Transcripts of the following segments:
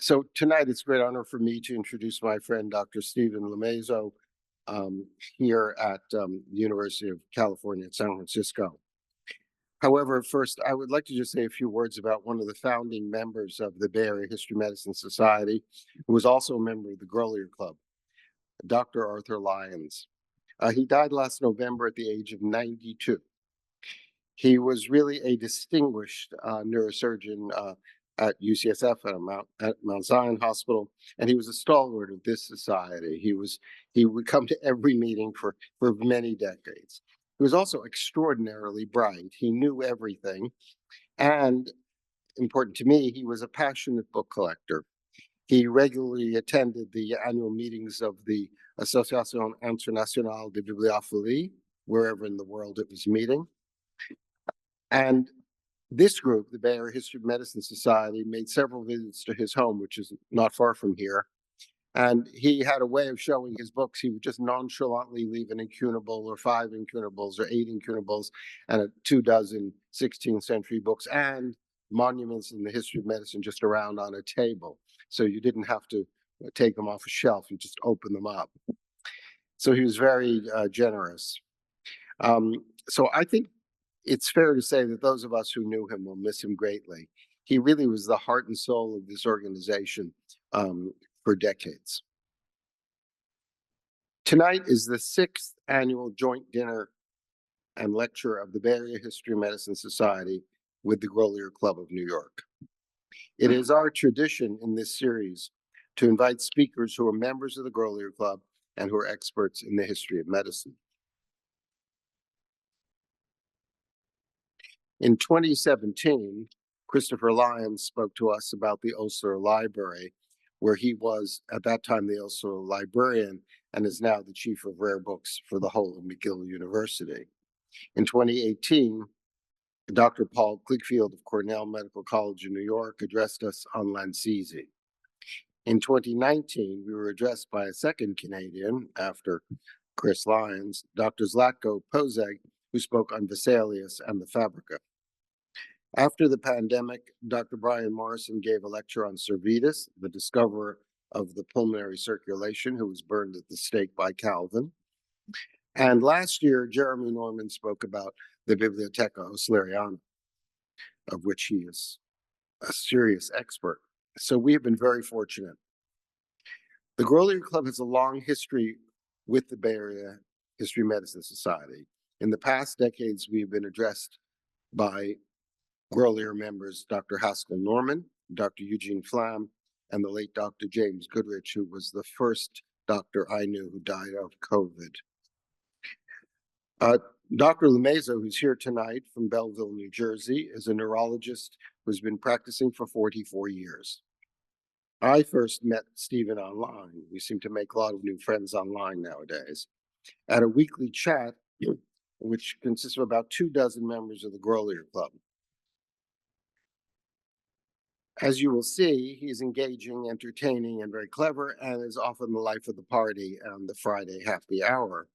So tonight it's a great honor for me to introduce my friend, Dr. Stephen Lemaizo, here at the University of California at San Francisco. However, first, I would like to just say a few words about one of the founding members of the Bay Area History Medicine Society, who was also a member of the Grolier Club, Dr. Arthur Lyons. He died last November at the age of 92. He was really a distinguished neurosurgeon at UCSF at Mount Zion Hospital, and he was a stalwart of this society. He would come to every meeting for many decades. He was also extraordinarily bright. He knew everything, and important to me, he was a passionate book collector. He regularly attended the annual meetings of the Association Internationale de Bibliophilie, wherever in the world it was meeting. And this group, the Bay Area History of Medicine Society, made several visits to his home, which is not far from here. And he had a way of showing his books. He would just nonchalantly leave an incunable or 5 incunables or 8 incunables and 24 16th century books and monuments in the history of medicine just around on a table. So you didn't have to take them off a shelf, you just open them up. So he was very generous. So I think it's fair to say that those of us who knew him will miss him greatly. He really was the heart and soul of this organization for decades. Tonight is the 6th annual joint dinner and lecture of the Bay Area History of Medicine Society with the Grolier Club of New York. It is our tradition in this series to invite speakers who are members of the Grolier Club and who are experts in the history of medicine. In 2017, Christopher Lyons spoke to us about the Osler Library, where he was at that time the Osler librarian and is now the chief of rare books for the whole of McGill University. In 2018, Dr. Paul Kligfield of Cornell Medical College in New York addressed us on Lancisi. In 2019, we were addressed by a second Canadian after Chris Lyons, Dr. Zlatko Pozeg, who spoke on Vesalius and the Fabrica. After the pandemic, Dr. Brian Morrison gave a lecture on Servetus, the discoverer of the pulmonary circulation, who was burned at the stake by Calvin. And last year, Jeremy Norman spoke about the Bibliotheca Osleriana, of which he is a serious expert. So we have been very fortunate. The Grolier Club has a long history with the Bay Area History of Medicine Society. In the past decades, we've been addressed by Grolier members Dr. Haskell Norman, Dr. Eugene Flam, and the late Dr. James Goodrich, who was the first doctor I knew who died of COVID. Dr. Lemaizo, who's here tonight from Belleville, New Jersey, is a neurologist who's been practicing for 44 years. I first met Stephen online. We seem to make a lot of new friends online nowadays. At a weekly chat, which consists of about 24 members of the Grolier Club. As you will see, he's engaging, entertaining, and very clever, and is often the life of the party on the Friday happy hour.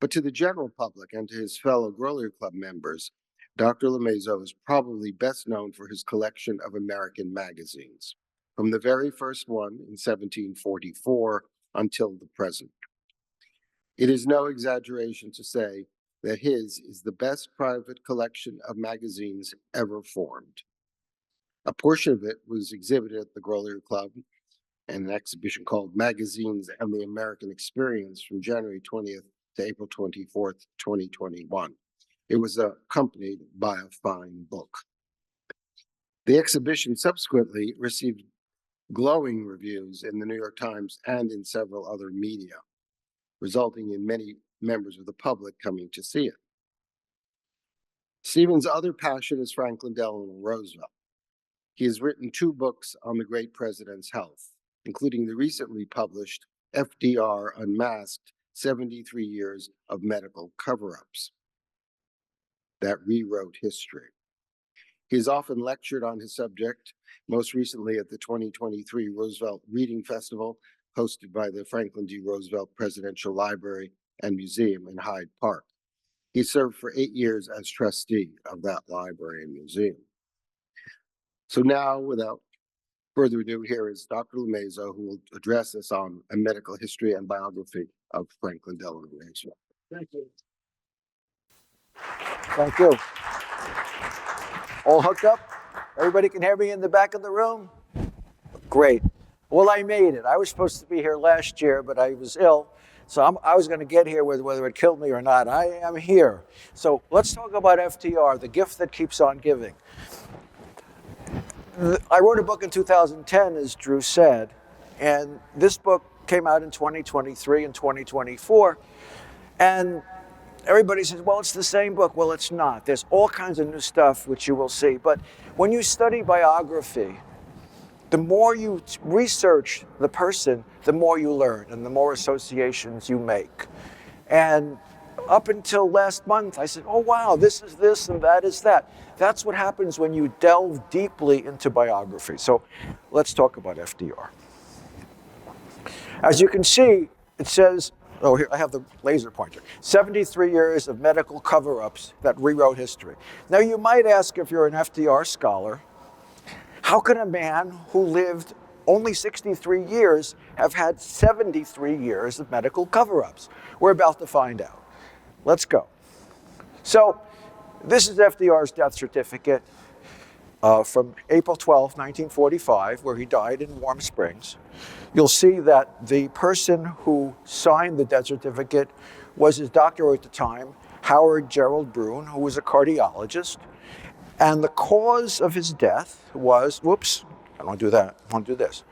But to the general public and to his fellow Grolier Club members, Dr. Lemaizo is probably best known for his collection of American magazines, from the very first one in 1744 until the present. It is no exaggeration to say that his is the best private collection of magazines ever formed. A portion of it was exhibited at the Grolier Club in an exhibition called Magazines and the American Experience from January 20th to April 24th, 2021. It was accompanied by a fine book. The exhibition subsequently received glowing reviews in the New York Times and in several other media, resulting in many members of the public coming to see it. Stephen's other passion is Franklin Delano Roosevelt. He has written 2 books on the great president's health, including the recently published FDR Unmasked, 73 Years of Medical Cover-Ups that rewrote history. He has often lectured on his subject, most recently at the 2023 Roosevelt Reading Festival, hosted by the Franklin D. Roosevelt Presidential Library and Museum in Hyde Park. He served for 8 years as trustee of that library and museum. So now, without further ado, here is Dr. Lumezo, who will address us on a medical history and biography of Franklin Delano Roosevelt. Thank you. Thank you. All hooked up? Everybody can hear me in the back of the room? Great. Well, I made it. I was supposed to be here last year, but I was ill. So I was going to get here whether it killed me or not. I am here. So let's talk about FDR, the gift that keeps on giving. I wrote a book in 2010, as Drew said, and this book came out in 2023 and 2024. And everybody says, well, it's the same book. Well, it's not. There's all kinds of new stuff, which you will see. But when you study biography, the more you research the person, the more you learn and the more associations you make. And up until last month, I said, oh, wow, this is this and that is that. That's what happens when you delve deeply into biography. So let's talk about FDR. As you can see, it says, oh, here, I have the laser pointer. 73 years of medical cover-ups that rewrote history. Now, you might ask, if you're an FDR scholar, how can a man who lived only 63 years have had 73 years of medical cover-ups? We're about to find out. Let's go. So this is FDR's death certificate from April 12, 1945, where he died in Warm Springs. You'll see that the person who signed the death certificate was his doctor at the time, Howard Gerald Brune, who was a cardiologist. And the cause of his death was, whoops, I don't want to do that, I want to do this.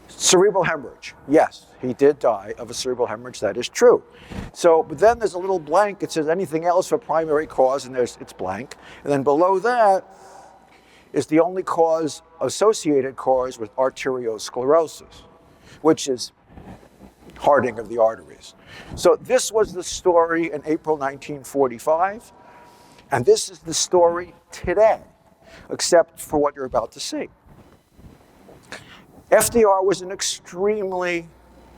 Cerebral hemorrhage. Yes, he did die of a cerebral hemorrhage, that is true. So, but then there's a little blank, it says anything else for primary cause, and it's blank. And then below that is the only cause, associated cause with arteriosclerosis, which is hardening of the arteries. So this was the story in April 1945, and this is the story today, except for what you're about to see. FDR was an extremely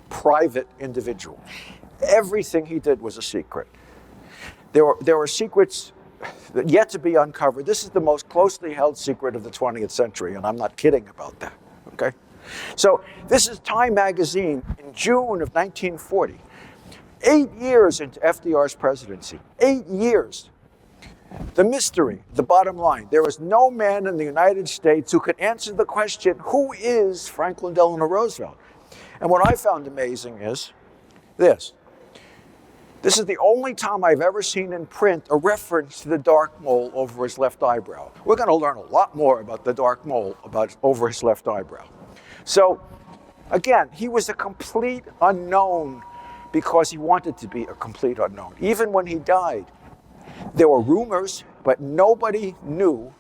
private individual. Everything he did was a secret. There were secrets yet to be uncovered. This is the most closely held secret of the 20th century, and I'm not kidding about that, okay? So this is Time magazine in June of 1940. 8 years into FDR's presidency, 8 years. The mystery, the bottom line, there was no man in the United States who could answer the question, who is Franklin Delano Roosevelt? And what I found amazing is this. This is the only time I've ever seen in print a reference to the dark mole over his left eyebrow. We're going to learn a lot more about the dark mole over his left eyebrow. So, again, he was a complete unknown because he wanted to be a complete unknown. Even when he died, there were rumors, but nobody knew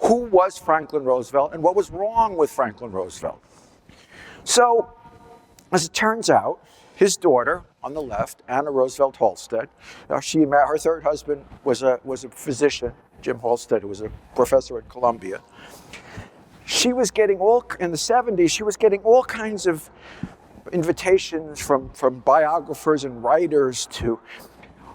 who was Franklin Roosevelt and what was wrong with Franklin Roosevelt. So, as it turns out, his daughter on the left, Anna Roosevelt Halstead, her third husband was a physician, Jim Halstead, who was a professor at Columbia. She was getting in the 70s, she was getting all kinds of invitations from biographers and writers to,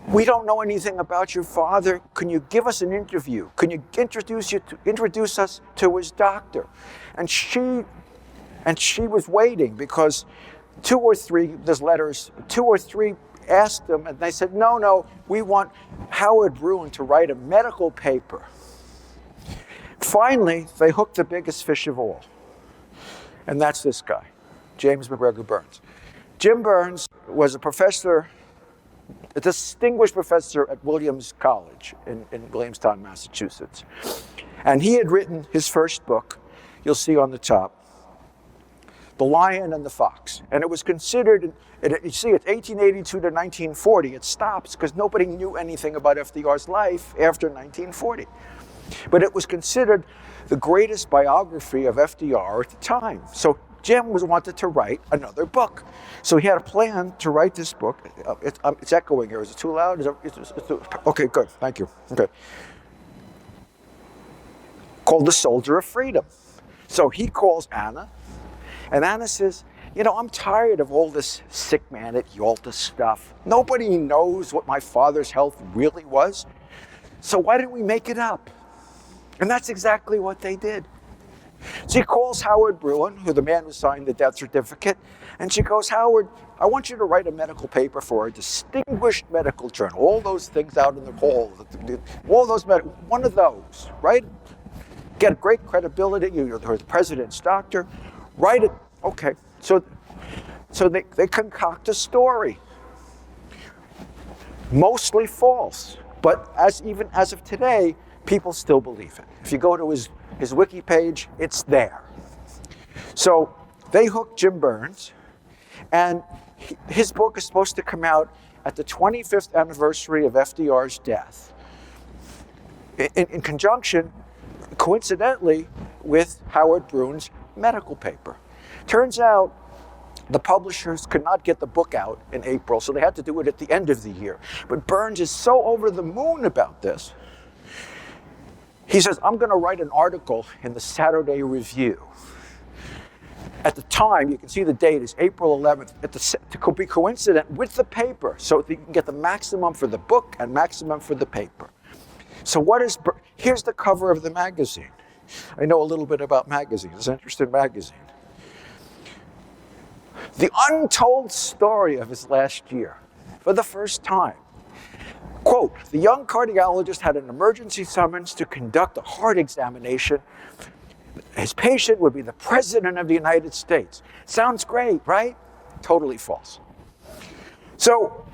we don't know anything about your father. Can you give us an interview? Can you introduce us to his doctor? And she was waiting because there's letters, 2 or 3 asked them, and they said, no, we want Howard Brune to write a medical paper. Finally, they hooked the biggest fish of all, and that's this guy, James McGregor Burns. Jim Burns was a professor, a distinguished professor at Williams College in Williamstown, Massachusetts. And he had written his first book, you'll see on the top, The Lion and the Fox. And it was considered, you see, it's 1882 to 1940. It stops because nobody knew anything about FDR's life after 1940. But it was considered the greatest biography of FDR at the time. So Jim wanted to write another book. So he had a plan to write this book. It's echoing here. Is it too loud? Okay, good. Thank you. Okay. Called The Soldier of Freedom. So he calls Anna, and Anna says, I'm tired of all this sick man at Yalta stuff. Nobody knows what my father's health really was. So why didn't we make it up? And that's exactly what they did. She calls Howard Bruin, who the man who signed the death certificate, and she goes, Howard, I want you to write a medical paper for a distinguished medical journal. All those things out in the hall, all those, one of those, right? Get great credibility, you're the president's doctor, write it. Okay, so they concoct a story. Mostly false, but even as of today, people still believe it. If you go to his wiki page, it's there. So they hooked Jim Burns, and his book is supposed to come out at the 25th anniversary of FDR's death, in conjunction, coincidentally, with Howard Bruin's medical paper. Turns out the publishers could not get the book out in April, so they had to do it at the end of the year. But Burns is so over the moon about this. He says, I'm going to write an article in the Saturday Review. At the time, you can see the date is April 11th, to be coincident with the paper, so that you can get the maximum for the book and maximum for the paper. So here's the cover of the magazine. I know a little bit about magazines. It's an interesting magazine. The untold story of his last year, for the first time. Quote, the young cardiologist had an emergency summons to conduct a heart examination. His patient would be the President of the United States. Sounds great, right? Totally false. So,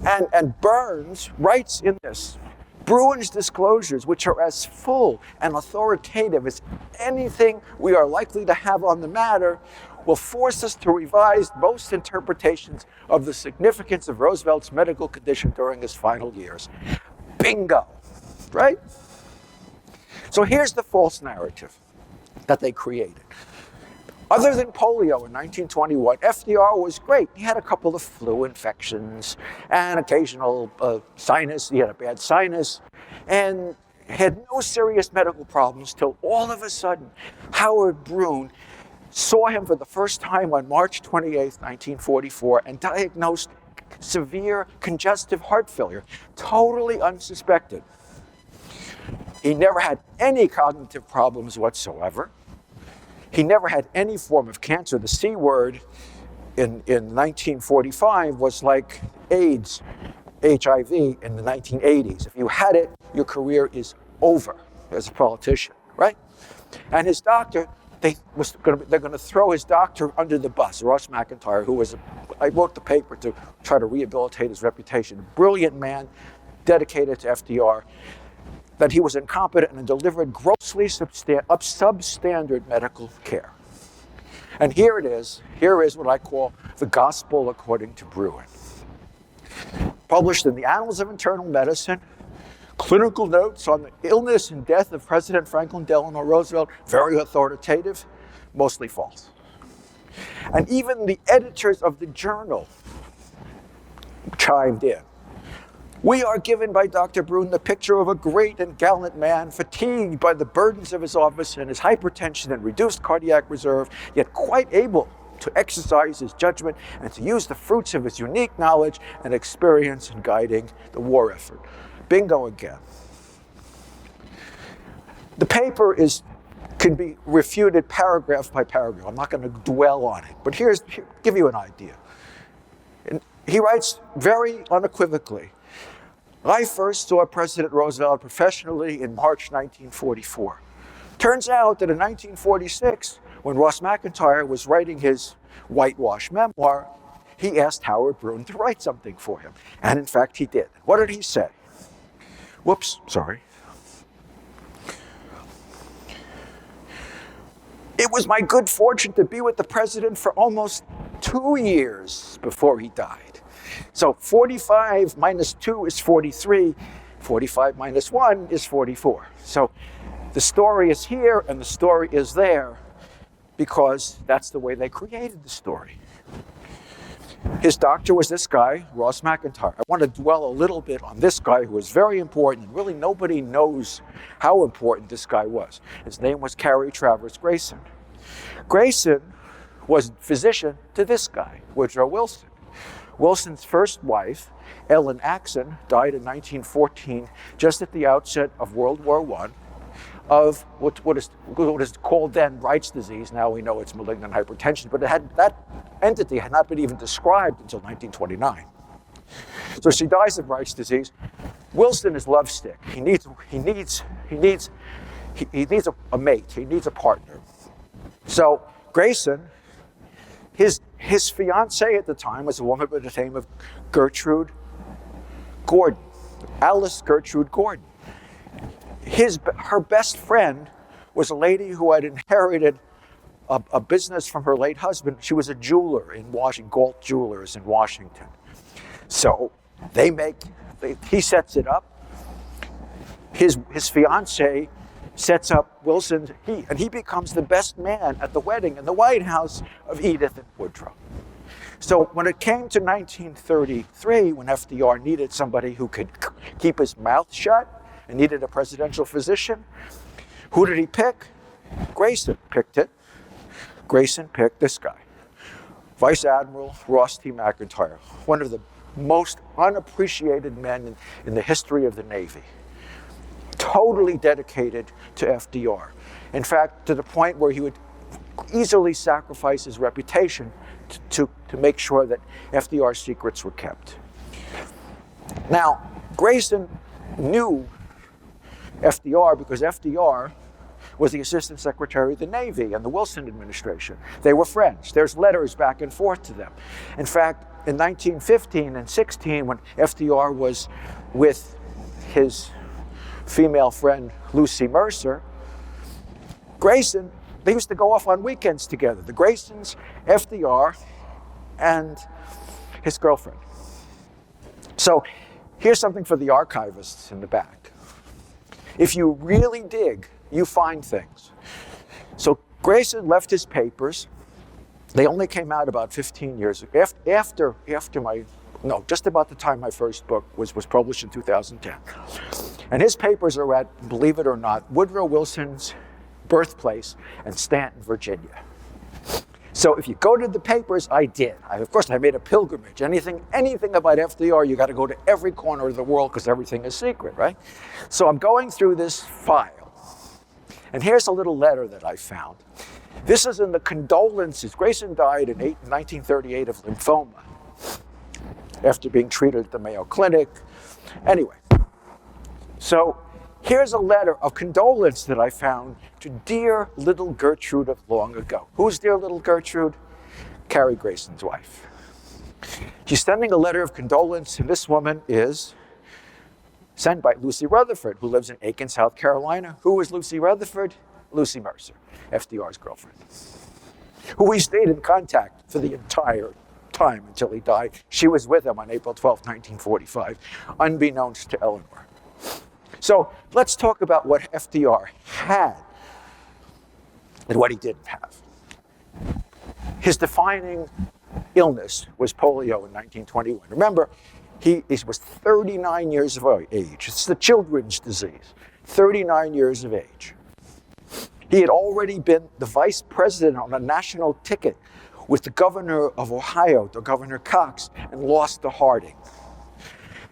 and Burns writes in this, Bruin's disclosures, which are as full and authoritative as anything we are likely to have on the matter, will force us to revise most interpretations of the significance of Roosevelt's medical condition during his final years. Bingo, right? So here's the false narrative that they created. Other than polio in 1921, FDR was great. He had a couple of flu infections and occasional sinus. He had a bad sinus and had no serious medical problems till all of a sudden Howard Bruin saw him for the first time on March 28, 1944, and diagnosed severe congestive heart failure, totally unsuspected. He never had any cognitive problems whatsoever. He never had any form of cancer. The C word in 1945 was like AIDS, HIV in the 1980s. If you had it, your career is over as a politician, right? And his doctor, they're going to throw his doctor under the bus, Ross McIntyre, who I wrote the paper to try to rehabilitate his reputation. A brilliant man, dedicated to FDR, that he was incompetent and delivered grossly substandard medical care. And here is what I call the gospel according to Bruin. Published in the Annals of Internal Medicine, clinical notes on the illness and death of President Franklin Delano Roosevelt, very authoritative, mostly false. And even the editors of the journal chimed in. We are given by Dr. Bruin the picture of a great and gallant man, fatigued by the burdens of his office and his hypertension and reduced cardiac reserve, yet quite able to exercise his judgment and to use the fruits of his unique knowledge and experience in guiding the war effort. Bingo again. The paper can be refuted paragraph by paragraph. I'm not going to dwell on it, but give you an idea. And he writes very unequivocally, I first saw President Roosevelt professionally in March 1944. Turns out that in 1946, when Ross McIntyre was writing his whitewash memoir, he asked Howard Bruin to write something for him. And in fact, he did. What did he say? Whoops, sorry. It was my good fortune to be with the president for almost 2 years before he died. So 45 minus 2 is 43. 45 minus 1 is 44. So the story is here and the story is there because that's the way they created the story. His doctor was this guy, Ross McIntyre. I want to dwell a little bit on this guy who was very important, and really nobody knows how important this guy was. His name was Carrie Travers Grayson. Grayson was physician to this guy, Woodrow Wilson. Wilson's first wife, Ellen Axon, died in 1914, just at the outset of World War I. of what is called then Wright's disease. Now we know it's malignant hypertension, but that entity had not been even described until 1929. So she dies of Wright's disease. Wilson is lovesick. He needs a mate. He needs a partner. So Grayson, his fiancée at the time was a woman by the name of Gertrude Gordon, Alice Gertrude Gordon. Her best friend was a lady who had inherited a business from her late husband. She was a jeweler in Washington, Galt Jewelers in Washington. So he sets it up. His fiancée sets up Wilson, and he becomes the best man at the wedding in the White House of Edith and Woodrow. So when it came to 1933, when FDR needed somebody who could keep his mouth shut and needed a presidential physician, who did he pick? Grayson picked it. Grayson picked this guy, Vice Admiral Ross T. McIntyre, one of the most unappreciated men in the history of the Navy. Totally dedicated to FDR. In fact, to the point where he would easily sacrifice his reputation to make sure that FDR's secrets were kept. Now, Grayson knew FDR because FDR was the Assistant Secretary of the Navy in the Wilson administration. They were friends. There's letters back and forth to them. In fact, in 1915 and 16, when FDR was with his female friend Lucy Mercer, Grayson, they used to go off on weekends together. The Graysons, FDR, and his girlfriend. So here's something for the archivists in the back. If you really dig, you find things. So Grayson left his papers. They only came out about 15 years ago. Just about the time my first book was published in 2010. And his papers are at, believe it or not, Woodrow Wilson's birthplace in Stanton, Virginia. So if you go to the papers, I did. Of course, I made a pilgrimage. Anything about FDR, you got to go to every corner of the world because everything is secret, right? So I'm going through this file. And here's a little letter that I found. This is in the condolences. Grayson died in 1938 of lymphoma after being treated at the Mayo Clinic. Anyway, so here's a letter of condolence that I found to dear little Gertrude of long ago. Who's dear little Gertrude? Carrie Grayson's wife. She's sending a letter of condolence, and this woman is sent by Lucy Rutherford, who lives in Aiken, South Carolina. Who is Lucy Rutherford? Lucy Mercer, FDR's girlfriend, who we stayed in contact for the entire time until he died. She was with him on April 12, 1945, unbeknownst to Eleanor. So let's talk about what FDR had and what he didn't have. His defining illness was polio in 1921. Remember, he was 39 years of age. It's the children's disease, 39 years of age. He had already been the vice president on a national ticket with the governor of Ohio, the Governor Cox, and lost to Harding.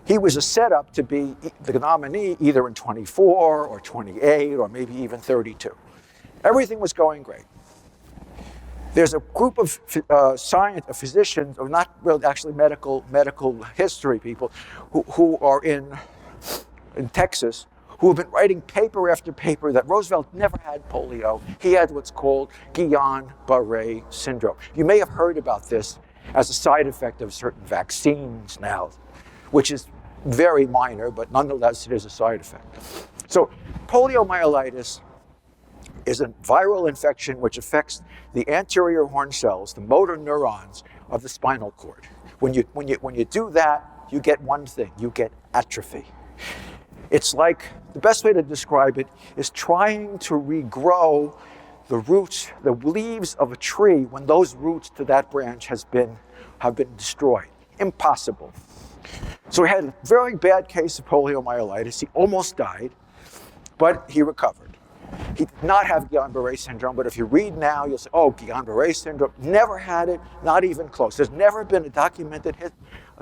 He was a setup to be the nominee either in 24 or 28 or maybe even 32. Everything was going great. There's a group of physicians, or not really actually medical history people, who are in Texas, who have been writing paper after paper that Roosevelt never had polio. He had what's called Guillain-Barré syndrome. You may have heard about this as a side effect of certain vaccines now, which is very minor, but nonetheless it is a side effect. So poliomyelitis is a viral infection which affects the anterior horn cells, the motor neurons of the spinal cord. When you do that, you get one thing, you get atrophy. It's like, the best way to describe it is trying to regrow the roots, the leaves of a tree when those roots to that branch have been destroyed. Impossible. So he had a very bad case of poliomyelitis. He almost died, but he recovered. He did not have Guillain-Barré syndrome, but if you read now, you'll say, oh, Guillain-Barré syndrome, never had it, not even close. There's never been a documented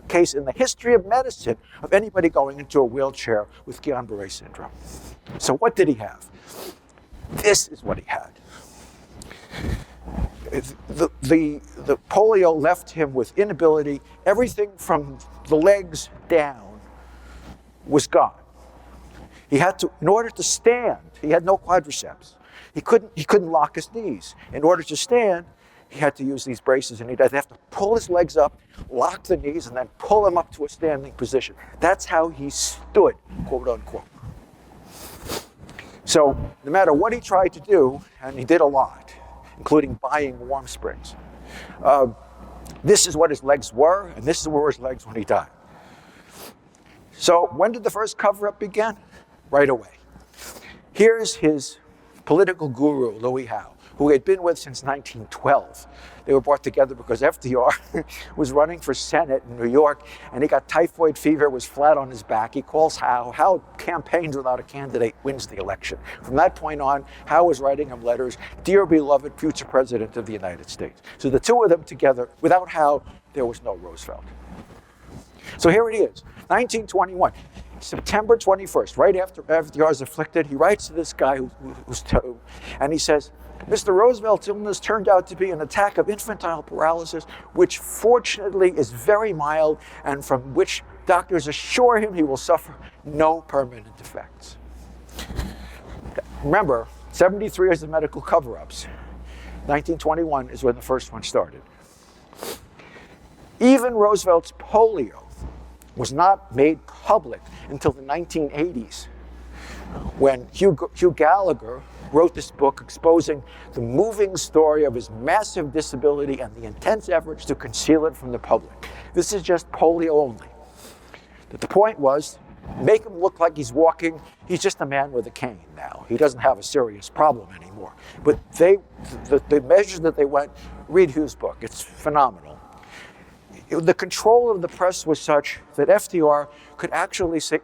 case in the history of medicine of anybody going into a wheelchair with Guillain-Barré syndrome. So what did he have? This is what he had. The polio left him with inability. Everything from the legs down was gone. He had to, in order to stand, he had no quadriceps. He couldn't lock his knees. In order to stand, he had to use these braces, and he'd have to pull his legs up, lock the knees, and then pull them up to a standing position. That's how he stood, quote unquote. So no matter what he tried to do, and he did a lot, including buying warm springs, this is what his legs were, and this is where his legs when he died. So when did the first cover-up begin? Right away. Here's his political guru, Louis Howe, who he had been with since 1912. They were brought together because FDR was running for Senate in New York, and he got typhoid fever, was flat on his back. He calls Howe. Howe campaigns without a candidate, wins the election. From that point on, Howe was writing him letters, "Dear beloved future president of the United States." So the two of them together, without Howe, there was no Roosevelt. So here it is, 1921. September 21st, right after FDR is afflicted, he writes to this guy and he says, "Mr. Roosevelt's illness turned out to be an attack of infantile paralysis, which fortunately is very mild and from which doctors assure him he will suffer no permanent effects." Remember, 73 years of medical cover-ups. 1921 is when the first one started. Even Roosevelt's polio was not made public until the 1980s, when Hugh Gallagher wrote this book exposing the moving story of his massive disability and the intense efforts to conceal it from the public. This is just polio only. But the point was, make him look like he's walking. He's just a man with a cane now. He doesn't have a serious problem anymore. But the measures that they went, read Hugh's book. It's phenomenal. The control of the press was such that FDR could actually say,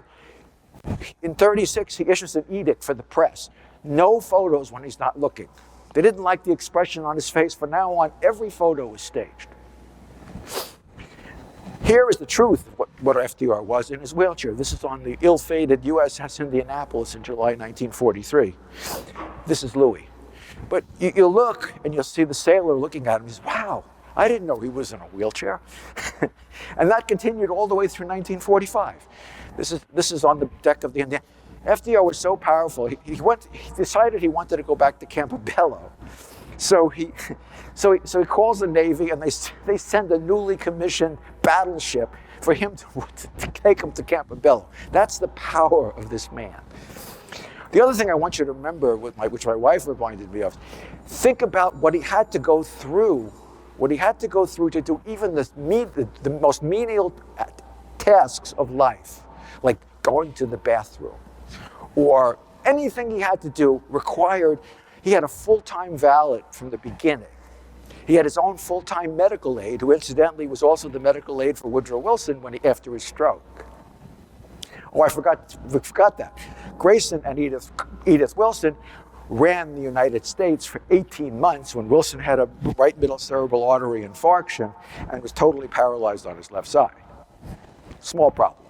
in 36, he issues an edict for the press. No photos when he's not looking. They didn't like the expression on his face. From now on, every photo was staged. Here is the truth of what FDR was in his wheelchair. This is on the ill-fated USS Indianapolis in July 1943. This is Louis. But you look and you'll see the sailor looking at him. He says, "Wow, I didn't know he was in a wheelchair." And that continued all the way through 1945. This is on the deck of the Indiana. FDR was so powerful, he decided he wanted to go back to Campobello. So he calls the Navy, and they send a newly commissioned battleship for him to take him to Campobello. That's the power of this man. The other thing I want you to remember, which my wife reminded me of, think about what he had to go through. What he had to go through to do even the most menial tasks of life, like going to the bathroom, or anything he had to do required, he had a full-time valet from the beginning. He had his own full-time medical aide, who incidentally was also the medical aide for Woodrow Wilson after his stroke. Oh, I forgot that. Grayson and Edith Wilson ran the United States for 18 months when Wilson had a right middle cerebral artery infarction and was totally paralyzed on his left side. Small problem.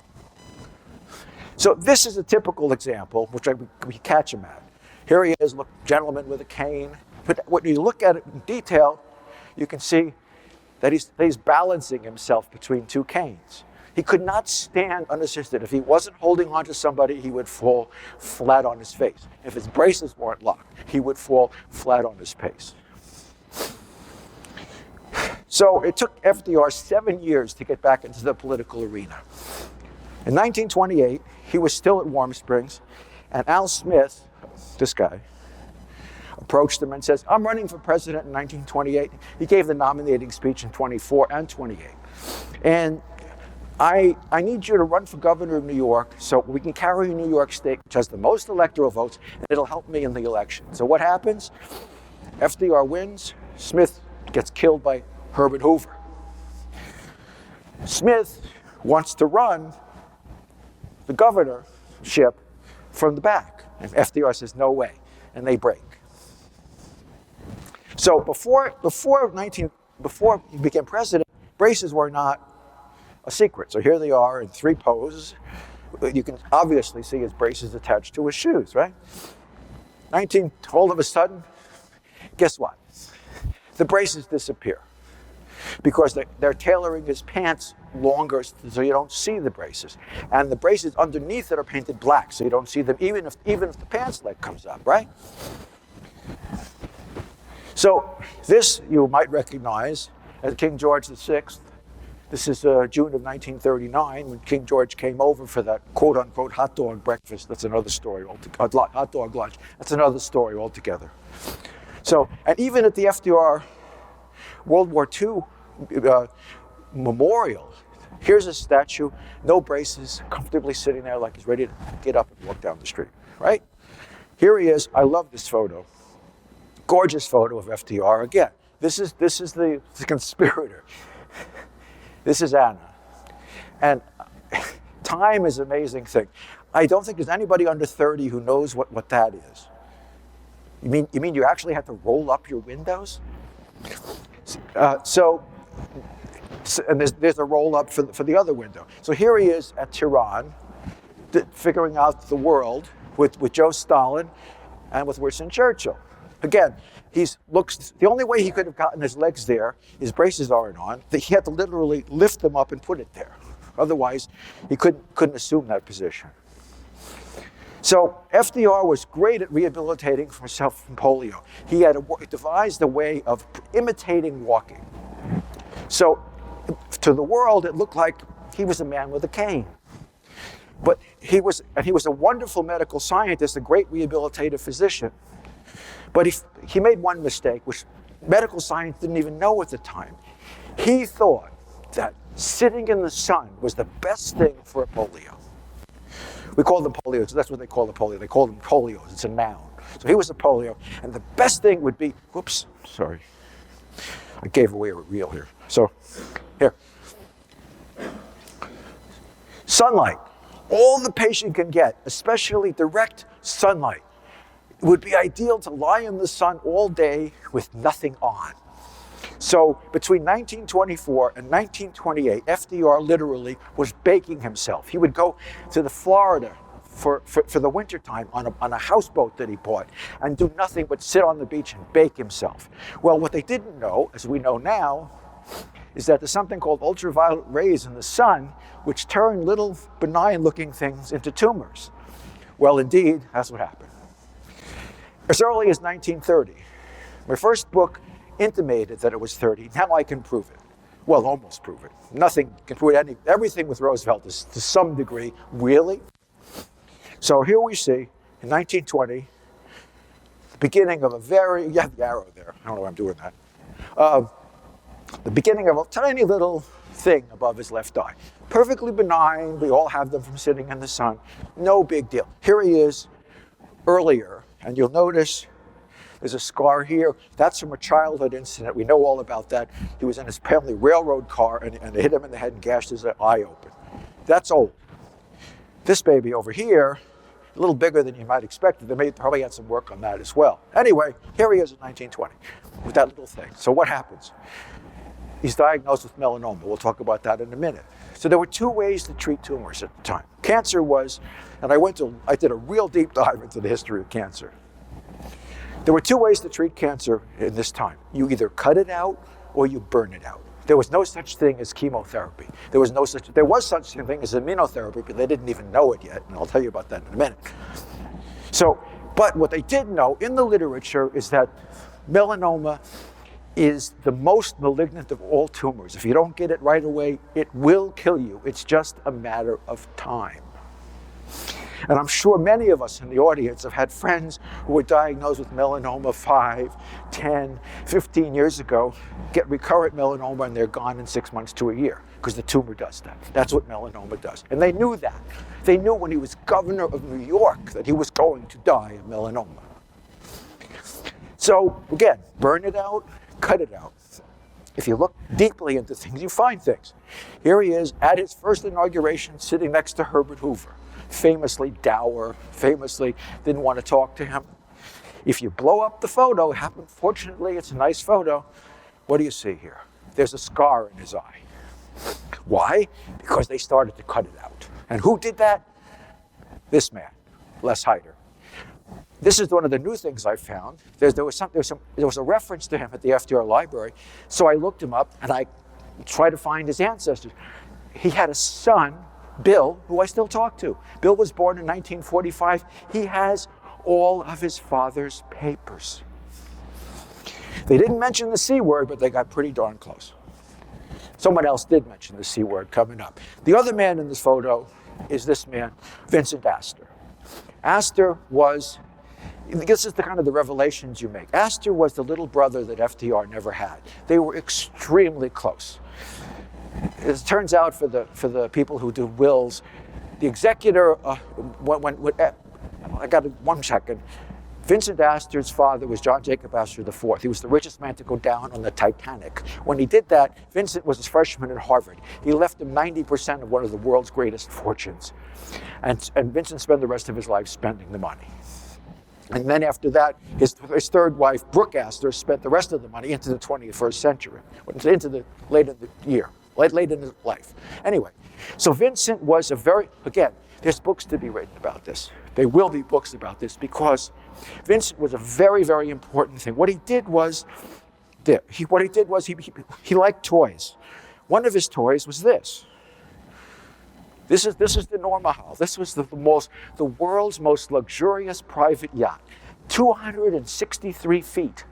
So this is a typical example, which we catch him at. Here he is, look, gentleman with a cane. But when you look at it in detail, you can see that he's balancing himself between two canes. He could not stand unassisted. If he wasn't holding on to somebody, he would fall flat on his face. If his braces weren't locked, he would fall flat on his face. So it took FDR 7 years to get back into the political arena. In 1928, he was still at Warm Springs, and Al Smith, this guy, approached him and says, "I'm running for president in 1928. He gave the nominating speech in 24 and 28. And I need you to run for governor of New York so we can carry New York State, which has the most electoral votes, and it'll help me in the election." So what happens? FDR wins. Smith gets killed by Herbert Hoover. Smith wants to run the governorship from the back. And FDR says, "No way." And they break. So before he became president, braces were not a secret. So here they are in 3 poses. You can obviously see his braces attached to his shoes, right? all of a sudden, guess what? The braces disappear because they're tailoring his pants longer so you don't see the braces. And the braces underneath it are painted black so you don't see them even if the pants leg comes up, right? So this you might recognize as King George VI. This is June of 1939 when King George came over for that quote-unquote hot dog breakfast. That's another story altogether. Hot dog lunch. That's another story altogether. So, and even at the FDR World War II memorial, here's a statue, no braces, comfortably sitting there like he's ready to get up and walk down the street, right? Here he is. I love this photo. Gorgeous photo of FDR. Again, this is the conspirator. This is Anna. And time is an amazing thing. I don't think there's anybody under 30 who knows what that is. You mean you actually have to roll up your windows? And there's a roll up for the other window. So here he is at Tehran, figuring out the world with Joe Stalin and with Winston Churchill. Again, the only way he could have gotten his legs there, his braces aren't on, that he had to literally lift them up and put it there. Otherwise, he couldn't assume that position. So FDR was great at rehabilitating himself from polio. He had devised a way of imitating walking. So to the world, it looked like he was a man with a cane. But he was a wonderful medical scientist, a great rehabilitative physician. But he made one mistake, which medical science didn't even know at the time. He thought that sitting in the sun was the best thing for a polio. We call them polios, that's what they call the polio. They call them polios, it's a noun. So he was a polio, and the best thing would be, whoops, sorry. I gave away a reel here. So, here. Sunlight. All the patient can get, especially direct sunlight. It would be ideal to lie in the sun all day with nothing on. So between 1924 and 1928, FDR literally was baking himself. He would go to the Florida for the wintertime on a houseboat that he bought and do nothing but sit on the beach and bake himself. Well, what they didn't know, as we know now, is that there's something called ultraviolet rays in the sun which turn little benign-looking things into tumors. Well, indeed, that's what happened. As early as 1930, my first book intimated that it was 30. Now I can prove it. Well, almost prove it. Nothing can prove it. Everything with Roosevelt is to some degree, really. So here we see, in 1920, the beginning of you have the arrow there. I don't know why I'm doing that. The beginning of a tiny little thing above his left eye. Perfectly benign. We all have them from sitting in the sun. No big deal. Here he is earlier, and you'll notice there's a scar here. That's from a childhood incident. We know all about that. He was in his family railroad car, and they hit him in the head and gashed his eye open. That's old. This baby over here, a little bigger than you might expect. They probably had some work on that as well. Anyway, here he is in 1920 with that little thing. So what happens? He's diagnosed with melanoma. We'll talk about that in a minute. So there were two ways to treat tumors at the time. Cancer was, and I did a real deep dive into the history of cancer. There were two ways to treat cancer in this time. You either cut it out or you burn it out. There was no such thing as chemotherapy. There was such thing as immunotherapy, but they didn't even know it yet, and I'll tell you about that in a minute. So, but what they did know in the literature is that melanoma is the most malignant of all tumors. If you don't get it right away, it will kill you. It's just a matter of time. And I'm sure many of us in the audience have had friends who were diagnosed with melanoma 5, 10, 15 years ago, get recurrent melanoma, and they're gone in 6 months to a year, because the tumor does that. That's what melanoma does. And they knew that. They knew when he was governor of New York that he was going to die of melanoma. So again, burn it out, cut it out. If you look deeply into things, you find things. Here he is at his first inauguration, sitting next to Herbert Hoover. Famously dour, famously didn't want to talk to him. If you blow up the photo, fortunately it's a nice photo, what do you see here? There's a scar in his eye. Why? Because they started to cut it out. And who did that? This man, Les Heider. This is one of the new things I found. There was a reference to him at the FDR library, so I looked him up and I tried to find his ancestors. He had a son, Bill, who I still talk to. Bill was born in 1945. He has all of his father's papers. They didn't mention the C word, but they got pretty darn close. Someone else did mention the C word coming up. The other man in this photo is this man, Vincent Astor. Astor was, this is the kind of the revelations you make. Astor was the little brother that FDR never had. They were extremely close. It turns out for the people who do wills, the executor, I got 1 second. Vincent Astor's father was John Jacob Astor IV. He was the richest man to go down on the Titanic. When he did that, Vincent was a freshman at Harvard. He left him 90% of one of the world's greatest fortunes. And Vincent spent the rest of his life spending the money. And then after that, his third wife, Brooke Astor, spent the rest of the money into the 21st century, into the late in his life. Anyway, so Vincent was again, there's books to be written about this. There will be books about this because Vincent was a very, very important thing. What he did was, he liked toys. One of his toys was this. This is the Normahal. This was the world's most luxurious private yacht, 263 feet.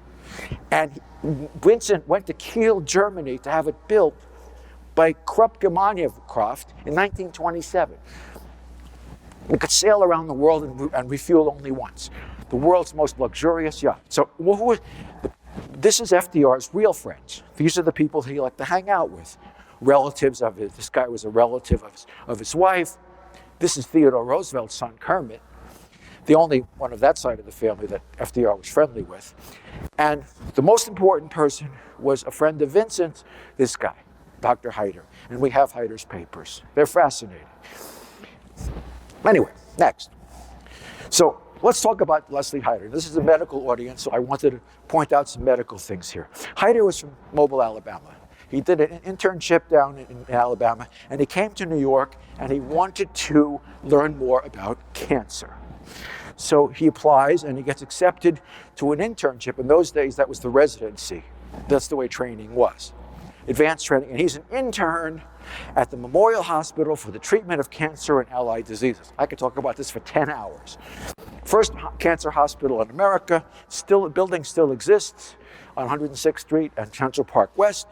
And Vincent went to Kiel, Germany to have it built by Krupp Gemeinschaft in 1927. It could sail around the world and refuel only once. The world's most luxurious yacht. So this is FDR's real friends. These are the people he liked to hang out with. Relatives of his. This guy was a relative of his wife. This is Theodore Roosevelt's son, Kermit, the only one of that side of the family that FDR was friendly with. And the most important person was a friend of Vincent's, this guy, Dr. Hyder. And we have Hyder's papers. They're fascinating. Anyway, next. So let's talk about Leslie Hyder. This is a medical audience, so I wanted to point out some medical things here. Hyder was from Mobile, Alabama. He did an internship down in Alabama, and he came to New York, and he wanted to learn more about cancer. So he applies, and he gets accepted to an internship. In those days, that was the residency. That's the way training was. Advanced training, and he's an intern at the Memorial Hospital for the treatment of cancer and allied diseases. I could talk about this for 10 hours. First cancer hospital in America, the building still exists on 106th Street and Central Park West.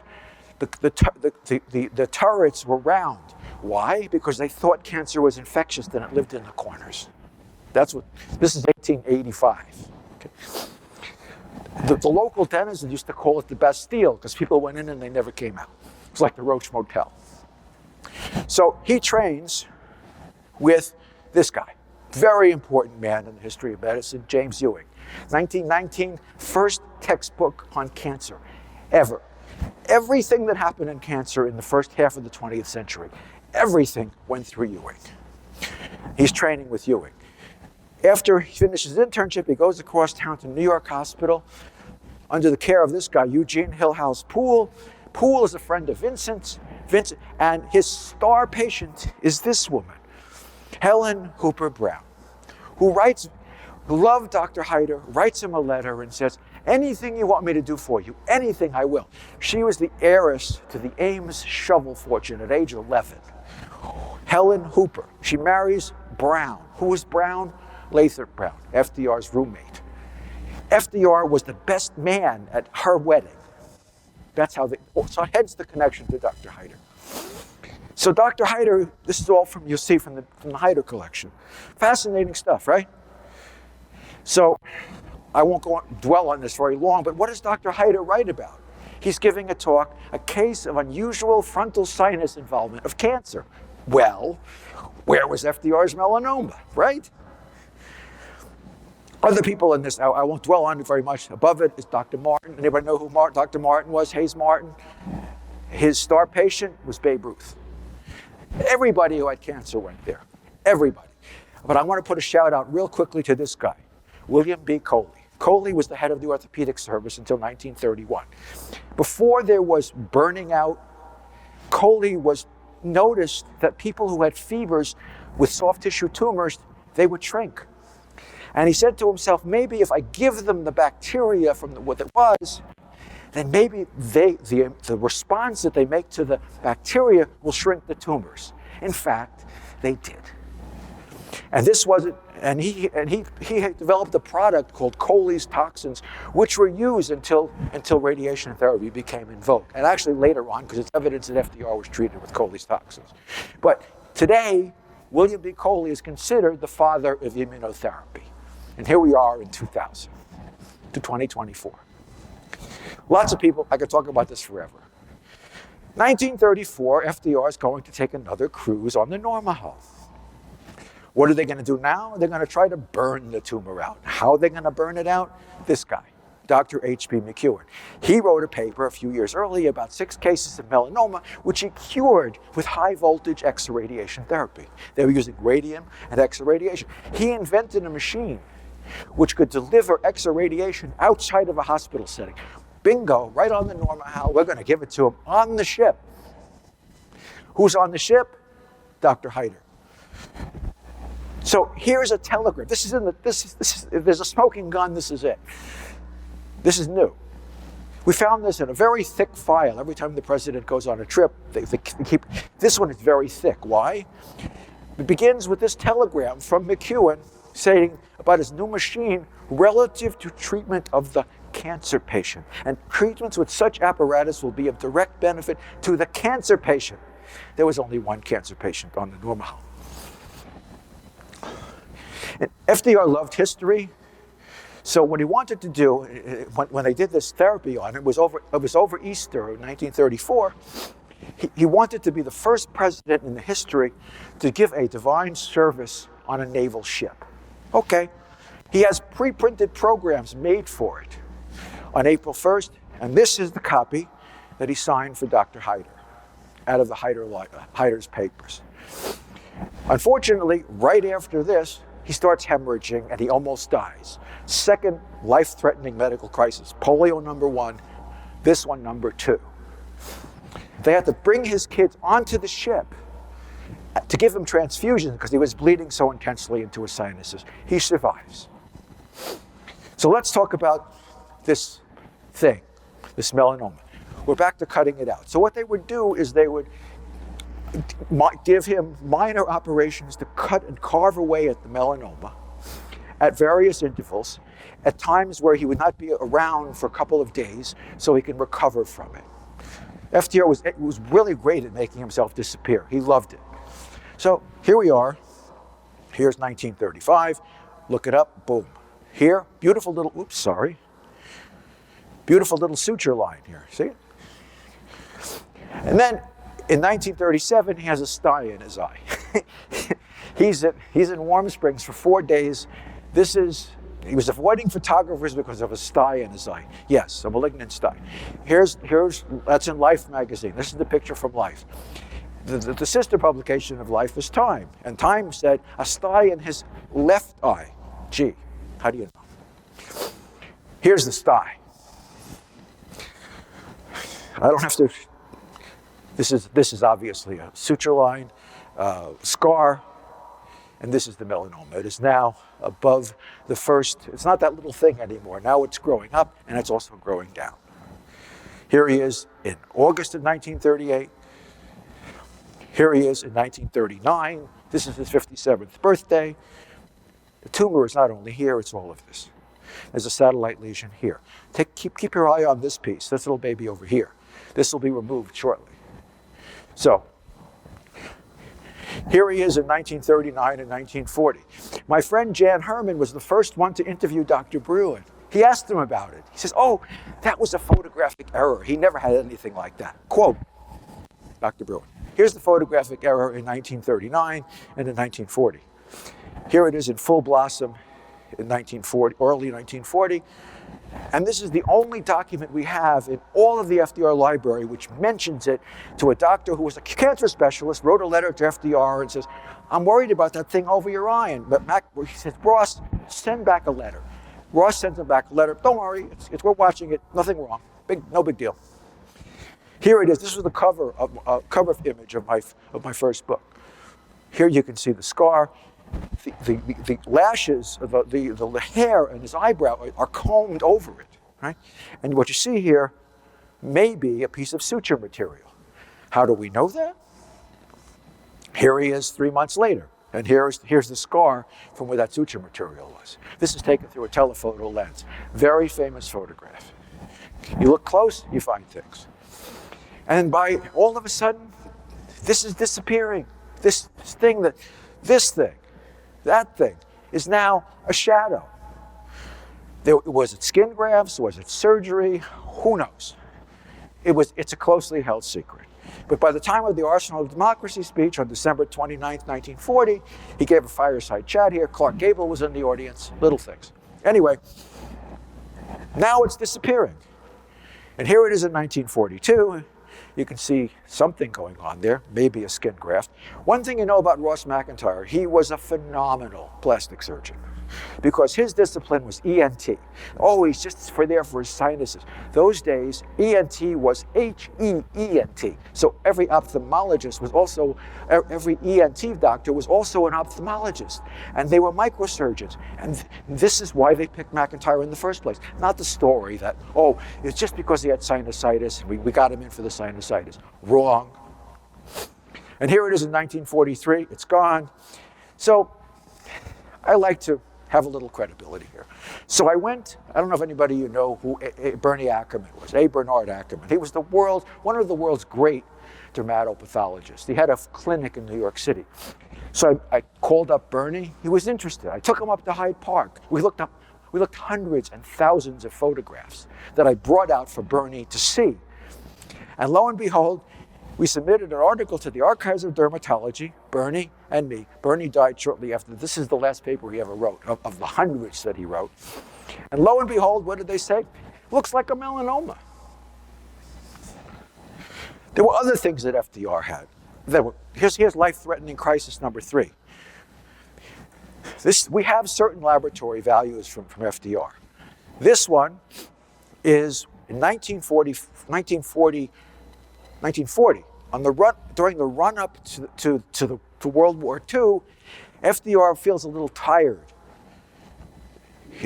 The turrets were round. Why? Because they thought cancer was infectious and it lived in the corners. This is 1885. Okay. The local denizens used to call it the Bastille because people went in and they never came out. It was like the Roach Motel. So he trains with this guy, very important man in the history of medicine, James Ewing. 1919, first textbook on cancer ever. Everything that happened in cancer in the first half of the 20th century, everything went through Ewing. He's training with Ewing. After he finishes his internship, he goes across town to New York Hospital under the care of this guy, Eugene Hillhouse Poole. Poole is a friend of Vincent's. And his star patient is this woman, Helen Hooper Brown, who loved Dr. Hyder, writes him a letter and says, anything you want me to do for you, anything I will. She was the heiress to the Ames shovel fortune at age 11. Helen Hooper. She marries Brown. Who was Brown? Lathrop Brown, FDR's roommate. FDR was the best man at her wedding. That's how so hence the connection to Dr. Hyder. So Dr. Hyder, this is all you'll see from the Hyder collection. Fascinating stuff, right? So I won't dwell on this very long, but what does Dr. Hyder write about? He's giving a talk, a case of unusual frontal sinus involvement of cancer. Well, where was FDR's melanoma, right? Other people in this, I won't dwell on it very much. Above it is Dr. Martin. Anybody know who Dr. Martin was? Hayes Martin. His star patient was Babe Ruth. Everybody who had cancer went there. Everybody. But I want to put a shout out real quickly to this guy, William B. Coley. Coley was the head of the orthopedic service until 1931. Before there was burning out, Coley noticed that people who had fevers with soft tissue tumors, they would shrink. And he said to himself, maybe if I give them the bacteria from what it was, then maybe the response that they make to the bacteria will shrink the tumors. In fact, they did. And this wasn't, and he had developed a product called Coley's toxins, which were used until radiation therapy became in vogue. And actually later on, because it's evidence that FDR was treated with Coley's toxins. But today, William B. Coley is considered the father of immunotherapy. And here we are in 2000 to 2024. Lots of people, I could talk about this forever. 1934, FDR is going to take another cruise on the Norma hull. What are they going to do now? They're going to try to burn the tumor out. How are they going to burn it out? This guy, Dr. H.P. McEwen. He wrote a paper a few years earlier about 6 cases of melanoma, which he cured with high-voltage X-ray radiation therapy. They were using radium and X-ray radiation. He invented a machine which could deliver X-ray radiation outside of a hospital setting. Bingo, right on the Norma hull. We're going to give it to him on the ship. Who's on the ship? Dr. Hyder. So here's a telegram. There's a smoking gun. This is it. This is new. We found this in a very thick file. Every time the president goes on a trip, they keep. This one is very thick. Why? It begins with this telegram from McEwen saying about his new machine relative to treatment of the cancer patient. And treatments with such apparatus will be of direct benefit to the cancer patient. There was only one cancer patient on the Norma hull. And FDR loved history, so what he wanted to do when they did this therapy on it was over Easter of 1934. He wanted to be the first president in the history to give a divine service on a naval ship. Okay, he has pre-printed programs made for it on April 1st, and this is the copy that he signed for Dr. Hyder out of the Hyder's papers. Unfortunately, right after this, he starts hemorrhaging and he almost dies. Second life-threatening medical crisis. Polio #1, this one #2. They had to bring his kids onto the ship to give him transfusions because he was bleeding so intensely into his sinuses. He survives. So let's talk about this thing, this melanoma. We're back to cutting it out. So what they would do is they would give him minor operations to cut and carve away at the melanoma at various intervals, at times where he would not be around for a couple of days so he can recover from it. FDR was really great at making himself disappear. He loved it. So here we are. Here's 1935. Look it up. Boom. Here, beautiful little, beautiful little suture line here. See? And then in 1937, he has a sty in his eye. He's in Warm Springs for 4 days. He was avoiding photographers because of a sty in his eye. Yes, a malignant sty. That's in Life magazine. This is the picture from Life. The sister publication of Life is Time. And Time said, a sty in his left eye. Gee, how do you know? Here's the sty. I don't have to. This is obviously a suture line, scar, and this is the melanoma. It is now above the first. It's not that little thing anymore. Now it's growing up, and it's also growing down. Here he is in August of 1938. Here he is in 1939. This is his 57th birthday. The tumor is not only here, it's all of this. There's a satellite lesion here. Keep your eye on this piece, this little baby over here. This will be removed shortly. So, here he is in 1939 and 1940. My friend Jan Herman was the first one to interview Dr. Bruin. He asked him about it. He says, oh, that was a photographic error. He never had anything like that. Quote, Dr. Bruin. Here's the photographic error in 1939 and in 1940. Here it is in full blossom in 1940, early 1940. And this is the only document we have in all of the FDR library which mentions it to a doctor who was a cancer specialist, wrote a letter to FDR and says, I'm worried about that thing over your eye. And he says, Ross, send back a letter. Ross sends him back a letter. Don't worry, we're watching it, nothing wrong, no big deal. Here it is. This was the cover image of my first book. Here you can see the scar. the lashes, the hair and his eyebrow are combed over it, right? And what you see here may be a piece of suture material. How do we know that? Here he is 3 months later, and here's the scar from where that suture material was. This is taken through a telephoto lens. Very famous photograph. You look close, you find things. And by all of a sudden, this is disappearing. This thing, that thing is now a shadow. Was it skin grafts? Was it surgery? Who knows? It's a closely held secret. But by the time of the Arsenal of Democracy speech on December 29th, 1940, he gave a fireside chat here. Clark Gable was in the audience, little things. Anyway, now it's disappearing. And here it is in 1942. You can see something going on there, maybe a skin graft. One thing you know about Ross McIntyre, he was a phenomenal plastic surgeon because his discipline was ENT, always just for his sinuses. Those days, ENT was H-E-E-N-T. So every ophthalmologist was also, every ENT doctor was also an ophthalmologist. And they were microsurgeons. And this is why they picked McIntyre in the first place. Not the story that, oh, it's just because he had sinusitis, we got him in for the sinusitis. Wrong. And here it is in 1943, it's gone. So I like to have a little credibility here. So I don't know if anybody you know who Bernie Ackerman was, A. Bernard Ackerman. He was one of the world's great dermatopathologists. He had a clinic in New York City. So I called up Bernie. He was interested. I took him up to Hyde Park. We looked hundreds and thousands of photographs that I brought out for Bernie to see. And lo and behold, we submitted an article to the Archives of Dermatology, Bernie and me. Bernie died shortly after. This is the last paper he ever wrote, of the hundreds that he wrote. And lo and behold, what did they say? Looks like a melanoma. There were other things that FDR had. Here's life-threatening crisis number 3. We have certain laboratory values from FDR. This one is in 1940, during the run-up to World War II, FDR feels a little tired.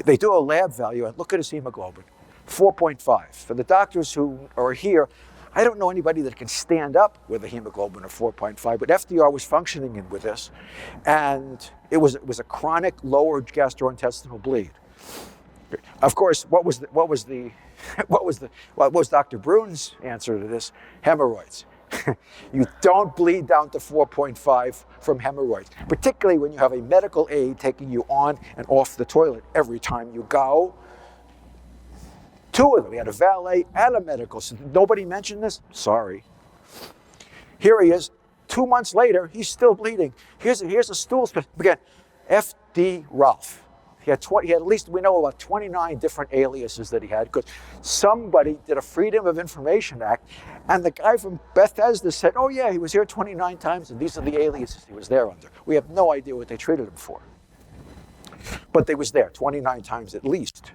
They do a lab value, and look at his hemoglobin, 4.5. For the doctors who are here, I don't know anybody that can stand up with a hemoglobin of 4.5, but FDR was functioning with this, and it was a chronic lower gastrointestinal bleed. Of course, what was Dr. Brun's answer to this? Hemorrhoids. You don't bleed down to 4.5 from hemorrhoids, particularly when you have a medical aide taking you on and off the toilet every time you go. 2 of them. We had a valet and a medical. So nobody mentioned this? Sorry. Here he is. 2 months later, he's still bleeding. Here's a stool specimen. Again, F.D. Ralph. He had at least, we know about 29 different aliases that he had because somebody did a Freedom of Information Act, and the guy from Bethesda said, oh yeah, he was here 29 times, and these are the aliases he was there under. We have no idea what they treated him for. But they was there 29 times at least.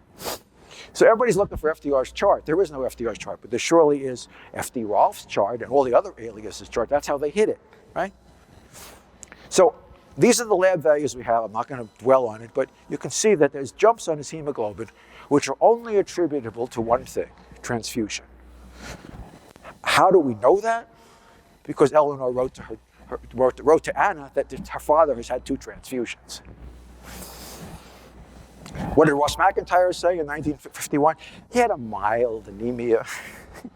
So everybody's looking for FDR's chart. There is no FDR's chart, but there surely is F.D. Rolfe's chart and all the other aliases chart. That's how they hit it, right? So these are the lab values we have. I'm not going to dwell on it, but you can see that there's jumps on his hemoglobin, which are only attributable to one thing, transfusion. How do we know that? Because Eleanor wrote to Anna that her father has had 2 transfusions. What did Ross McIntyre say in 1951? He had a mild anemia. It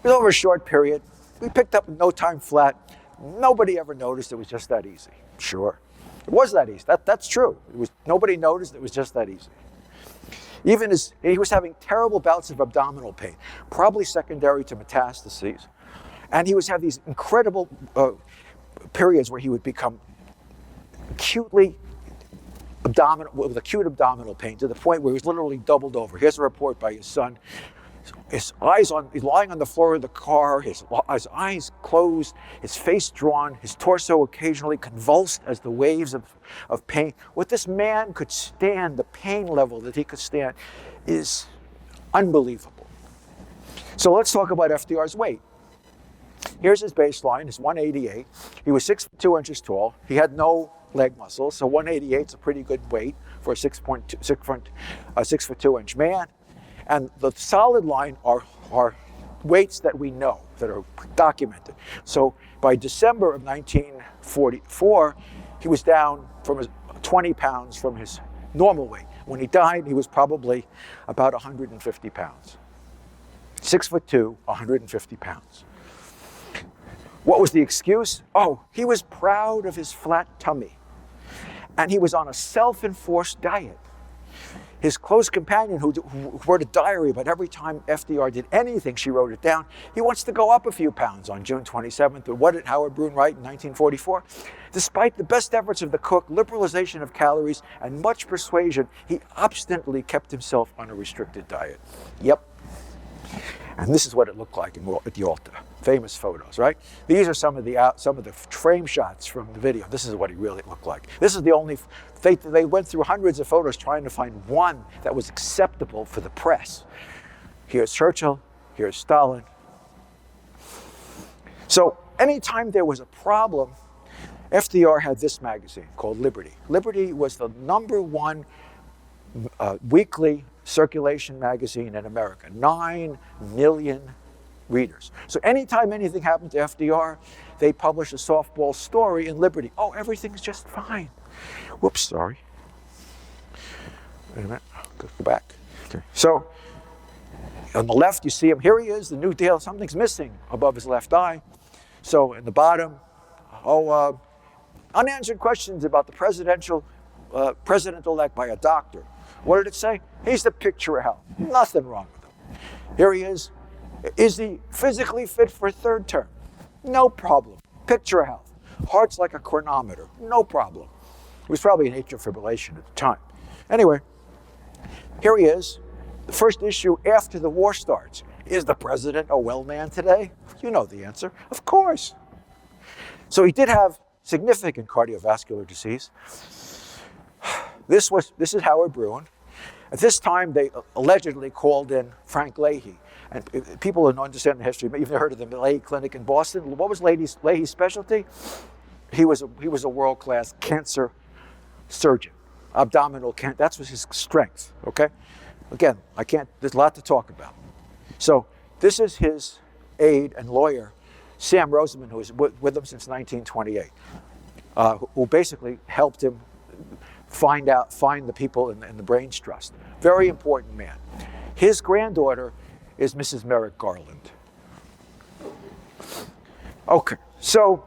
was over a short period. We picked up in no time flat. Nobody ever noticed it was just that easy. Sure, it was that easy. That's true. Nobody noticed it was just that easy. He was having terrible bouts of abdominal pain, probably secondary to metastases. And he was having these incredible periods where he would become with acute abdominal pain to the point where he was literally doubled over. Here's a report by his son. He's lying on the floor of the car, his eyes closed, his face drawn, his torso occasionally convulsed as the waves of pain. What this man could stand, the pain level that he could stand, is unbelievable. So let's talk about FDR's weight. Here's his baseline, it's 188. He was 6'2" tall. He had no leg muscles, so 188 is a pretty good weight for a 6'2" man. And the solid line are weights that we know, that are documented. So by December of 1944, he was down from 20 pounds from his normal weight. When he died, he was probably about 150 pounds. 6'2", 150 pounds. What was the excuse? Oh, he was proud of his flat tummy. And he was on a self-enforced diet. His close companion, who wrote a diary about every time FDR did anything, she wrote it down. He wants to go up a few pounds on June 27th. But what did Howard Brune write in 1944? Despite the best efforts of the cook, liberalization of calories, and much persuasion, he obstinately kept himself on a restricted diet. Yep. And this is what it looked like at the altar. Famous photos, right? These are some of the frame shots from the video. This is what he really looked like. This is the only, they went through hundreds of photos trying to find one that was acceptable for the press. Here's Churchill, here's Stalin. So anytime there was a problem, FDR had this magazine called Liberty. Liberty was the #1 weekly circulation magazine in America, 9 million readers. So anytime anything happened to FDR, they published a softball story in Liberty. Oh, everything's just fine. Whoops, sorry. Wait a minute, go back. Okay. So on the left, you see him. Here he is, the New Deal. Something's missing above his left eye. So in the bottom, unanswered questions about the president-elect by a doctor. What did it say? He's the picture of health. Nothing wrong with him. Here he is. Is he physically fit for a third term? No problem. Picture of health. Heart's like a chronometer. No problem. It was probably an atrial fibrillation at the time. Anyway, here he is. The first issue after the war starts. Is the president a well man today? You know the answer. Of course. So he did have significant cardiovascular disease. This is Howard Brune. At this time, they allegedly called in Frank Leahy. And people who don't understand the history, maybe you've heard of the Leahy Clinic in Boston. What was Leahy's specialty? He was a world-class cancer surgeon. Abdominal cancer, that was his strength, okay? Again, there's a lot to talk about. So this is his aide and lawyer, Sam Roseman, who was with him since 1928, who basically helped him find the people in the brains trust. Very important man. His granddaughter is Mrs. Merrick Garland. Okay, so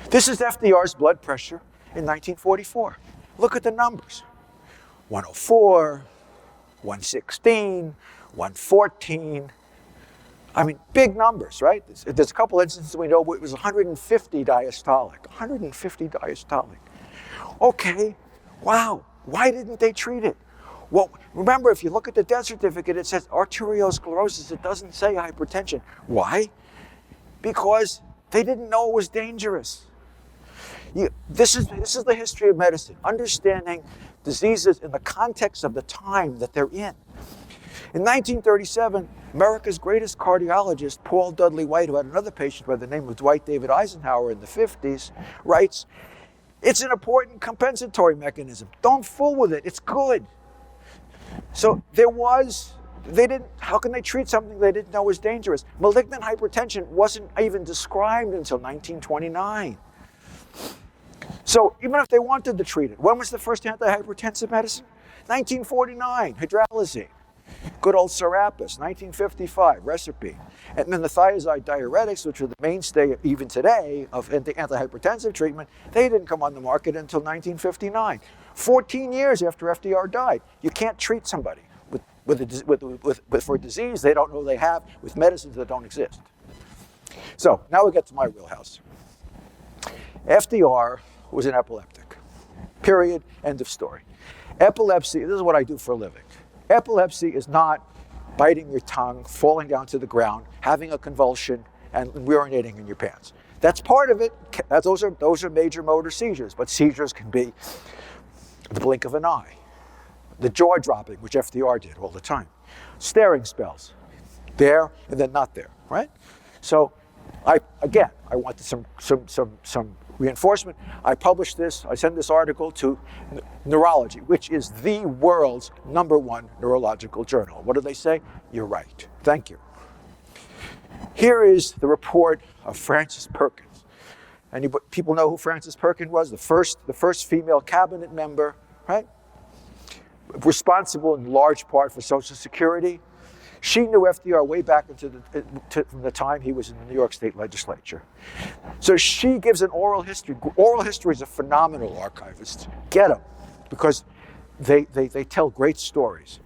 this is FDR's blood pressure in 1944. Look at the numbers. 104, 116, 114. I mean, big numbers, right? There's a couple instances we know it was 150 diastolic. 150 diastolic. Okay, wow. Why didn't they treat it? Well, remember, if you look at the death certificate, it says arteriosclerosis. It doesn't say hypertension. Why? Because they didn't know it was dangerous. This is the history of medicine, understanding diseases in the context of the time that they're in. In 1937, America's greatest cardiologist, Paul Dudley White, who had another patient by the name of Dwight David Eisenhower in the 50s, writes, "It's an important compensatory mechanism. Don't fool with it. It's good." So how can they treat something they didn't know was dangerous? Malignant hypertension wasn't even described until 1929. So even if they wanted to treat it, when was the first antihypertensive medicine? 1949, hydralazine. Good old Serapis, 1955, Recipe. And then the thiazide diuretics, which are the mainstay even today of antihypertensive treatment, they didn't come on the market until 1959. 14 years after FDR died. You can't treat somebody for a disease they don't know they have with medicines that don't exist. So now we get to my wheelhouse. FDR was an epileptic. Period. End of story. Epilepsy, this is what I do for a living. Epilepsy is not biting your tongue, falling down to the ground, having a convulsion, and urinating in your pants. That's part of it. Those are major motor seizures, but seizures can be the blink of an eye, the jaw dropping, which FDR did all the time, staring spells, there and then not there, right? So I wanted some Reinforcement. I published this, I sent this article to Neurology, which is the world's #1 neurological journal. What do they say? You're right. Thank you. Here is the report of Frances Perkins. People know who Frances Perkins was? The first female cabinet member, right? Responsible in large part for Social Security. She knew FDR way back from the time he was in the New York State Legislature. So she gives an oral history. Oral history is a phenomenal archivist. Get them, because they tell great stories.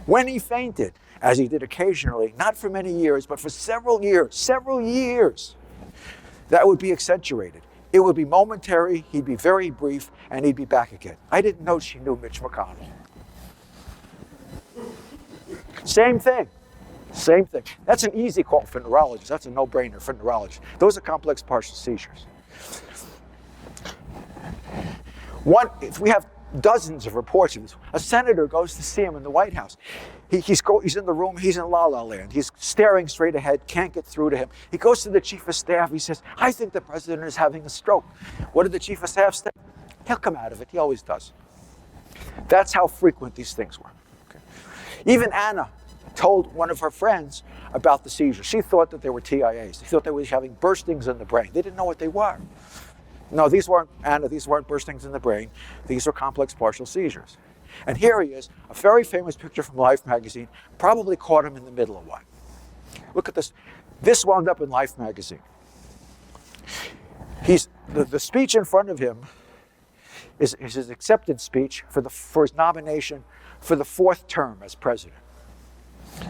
When he fainted, as he did occasionally, not for many years, but for several years, that would be accentuated. It would be momentary, he'd be very brief, and he'd be back again. I didn't know she knew Mitch McConnell. Same thing. That's an easy call for neurologists. That's a no-brainer for neurologists. Those are complex partial seizures. If we have dozens of reports of this. A senator goes to see him in the White House. He's in the room, he's in La La Land. He's staring straight ahead, can't get through to him. He goes to the chief of staff, he says, I think the president is having a stroke. What did the chief of staff say? He'll come out of it, he always does. That's how frequent these things were. Okay. Even Anna told one of her friends about the seizures. She thought that they were TIAs. She thought they were having burstings in the brain. They didn't know what they were. No, these weren't burstings in the brain. These were complex partial seizures. And here he is, a very famous picture from Life magazine, probably caught him in the middle of one. Look at this. This wound up in Life magazine. The speech in front of him is his acceptance speech for his nomination for the 4th term as president.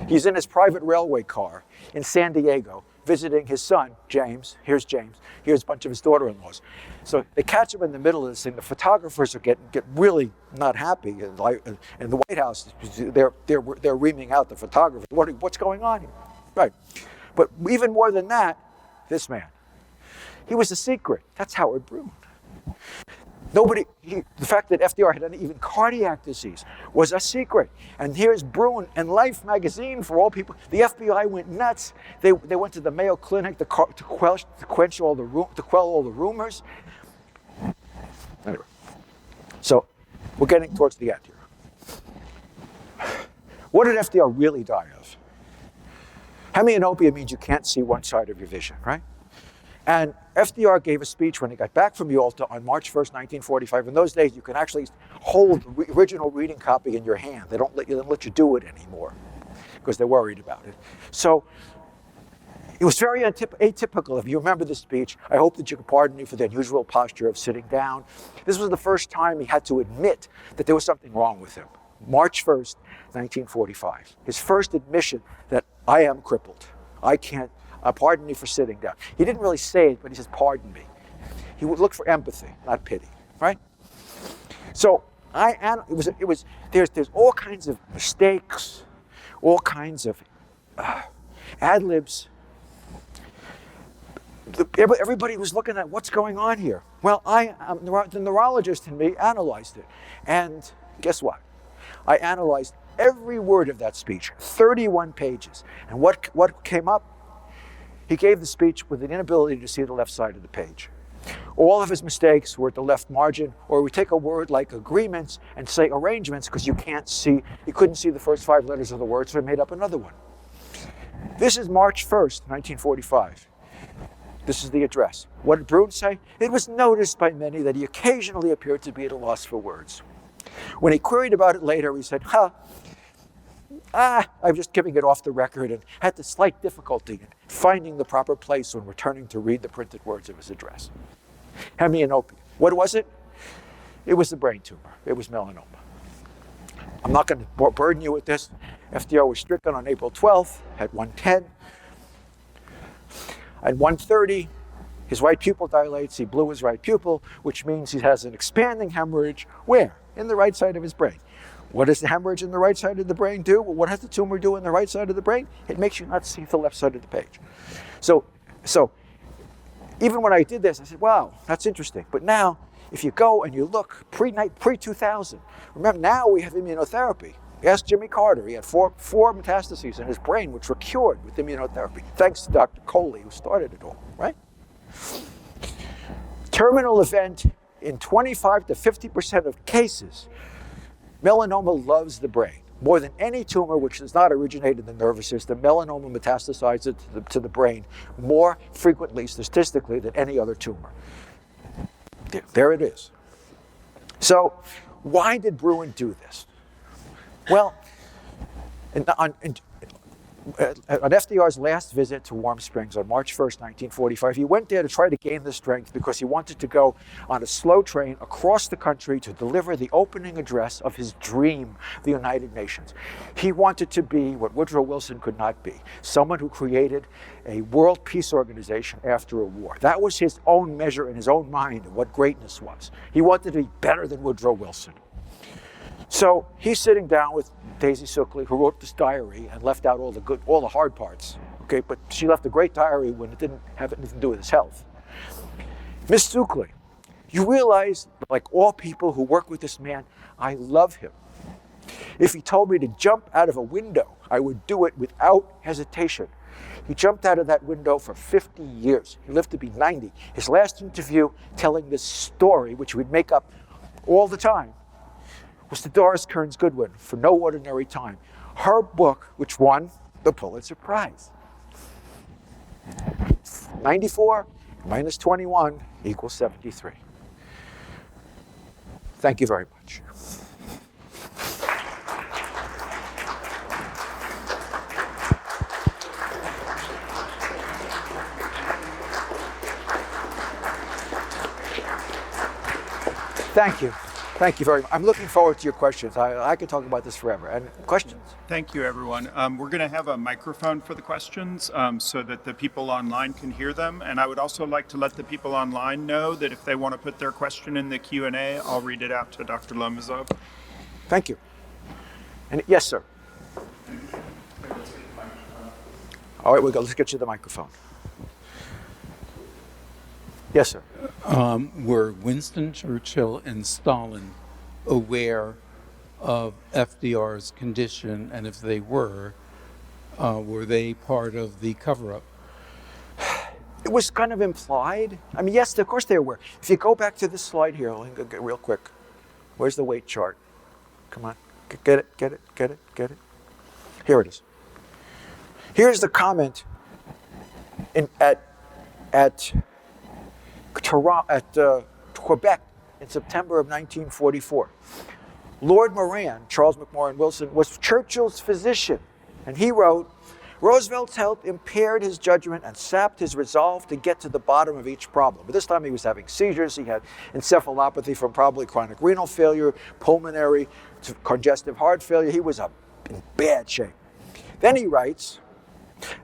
He's in his private railway car in San Diego, visiting his son, James. Here's James. Here's a bunch of his daughter-in-laws. So they catch him in the middle of this thing. The photographers are get really not happy. In the White House, they're reaming out the photographers. What's going on here? Right. But even more than that, this man. He was a secret. That's Howard Brune. The fact that FDR had even cardiac disease was a secret. And here's Brune and Life magazine, for all people. The FBI went nuts. They went to the Mayo Clinic to quell all the rumors. Anyway, so we're getting towards the end here. What did FDR really die of? Hemianopia means you can't see one side of your vision, right? And FDR gave a speech when he got back from Yalta on March 1st, 1945. In those days, you can actually hold the original reading copy in your hand. They don't let you do it anymore because they're worried about it. So it was very atypical. If you remember the speech, I hope that you can pardon me for the unusual posture of sitting down. This was the first time he had to admit that there was something wrong with him. March 1st, 1945. His first admission that I am crippled. I can't. Pardon me for sitting down. He didn't really say it, but he says, pardon me. He would look for empathy, not pity, right? So there's all kinds of mistakes, all kinds of ad-libs. Everybody was looking at what's going on here. Well, the neurologist in me analyzed it. And guess what? I analyzed every word of that speech, 31 pages. And what came up? He gave the speech with an inability to see the left side of the page. All of his mistakes were at the left margin, or we take a word like agreements and say arrangements because you couldn't see the first 5 letters of the word, so he made up another one. This is March 1st, 1945. This is the address. What did Brune say? It was noticed by many that he occasionally appeared to be at a loss for words. When he queried about it later, he said, I'm just giving it off the record and had the slight difficulty in finding the proper place when returning to read the printed words of his address. Hemianopia. What was it? It was the brain tumor. It was melanoma. I'm not going to burden you with this. FDR was stricken on April 12th at 1:10. At 1:30, his right pupil dilates. He blew his right pupil, which means he has an expanding hemorrhage. Where? In the right side of his brain. What does the hemorrhage in the right side of the brain do? Well, what does the tumor do in the right side of the brain? It makes you not see the left side of the page. So even when I did this, I said, wow, that's interesting. But now, if you go and you look pre-2000, remember now we have immunotherapy. Ask Jimmy Carter. He had four metastases in his brain, which were cured with immunotherapy, thanks to Dr. Coley, who started it all, right? Terminal event in 25 to 50% of cases, melanoma loves the brain. More than any tumor which does not originate in the nervous system, melanoma metastasizes to the brain more frequently statistically than any other tumor. There it is. So why did Bruin do this? Well, on FDR's last visit to Warm Springs on March 1st, 1945, he went there to try to gain the strength because he wanted to go on a slow train across the country to deliver the opening address of his dream, the United Nations. He wanted to be what Woodrow Wilson could not be, someone who created a world peace organization after a war. That was his own measure in his own mind of what greatness was. He wanted to be better than Woodrow Wilson. So he's sitting down with Daisy Suckley, who wrote this diary and left out all the hard parts. Okay, but she left a great diary when it didn't have anything to do with his health. Miss Suckley, you realize, like all people who work with this man, I love him. If he told me to jump out of a window, I would do it without hesitation. He jumped out of that window for 50 years. He lived to be 90. His last interview telling this story, which we'd make up all the time, was to Doris Kearns Goodwin for No Ordinary Time. Her book, which won the Pulitzer Prize. 94 minus 21 equals 73. Thank you very much. Thank you. Thank you very much. I'm looking forward to your questions. I could talk about this forever. And questions? Thank you, everyone. We're going to have a microphone for the questions so that the people online can hear them. And I would also like to let the people online know that if they want to put their question in the Q&A, I'll read it out to Dr. Lomazov. Thank you. And yes, sir. All right, let's get you the microphone. Yes, sir. Were Winston Churchill and Stalin aware of FDR's condition? And if they were they part of the cover-up? It was kind of implied. I mean, yes, of course they were. If you go back to this slide here, let me go get real quick. Where's the weight chart? Come on. Get it. Here it is. Here's the comment at Quebec in September of 1944. Lord Moran, Charles McMorran Wilson, was Churchill's physician, and he wrote, Roosevelt's health impaired his judgment and sapped his resolve to get to the bottom of each problem. But this time he was having seizures, he had encephalopathy from probably chronic renal failure, pulmonary congestive heart failure. He was in bad shape. Then he writes,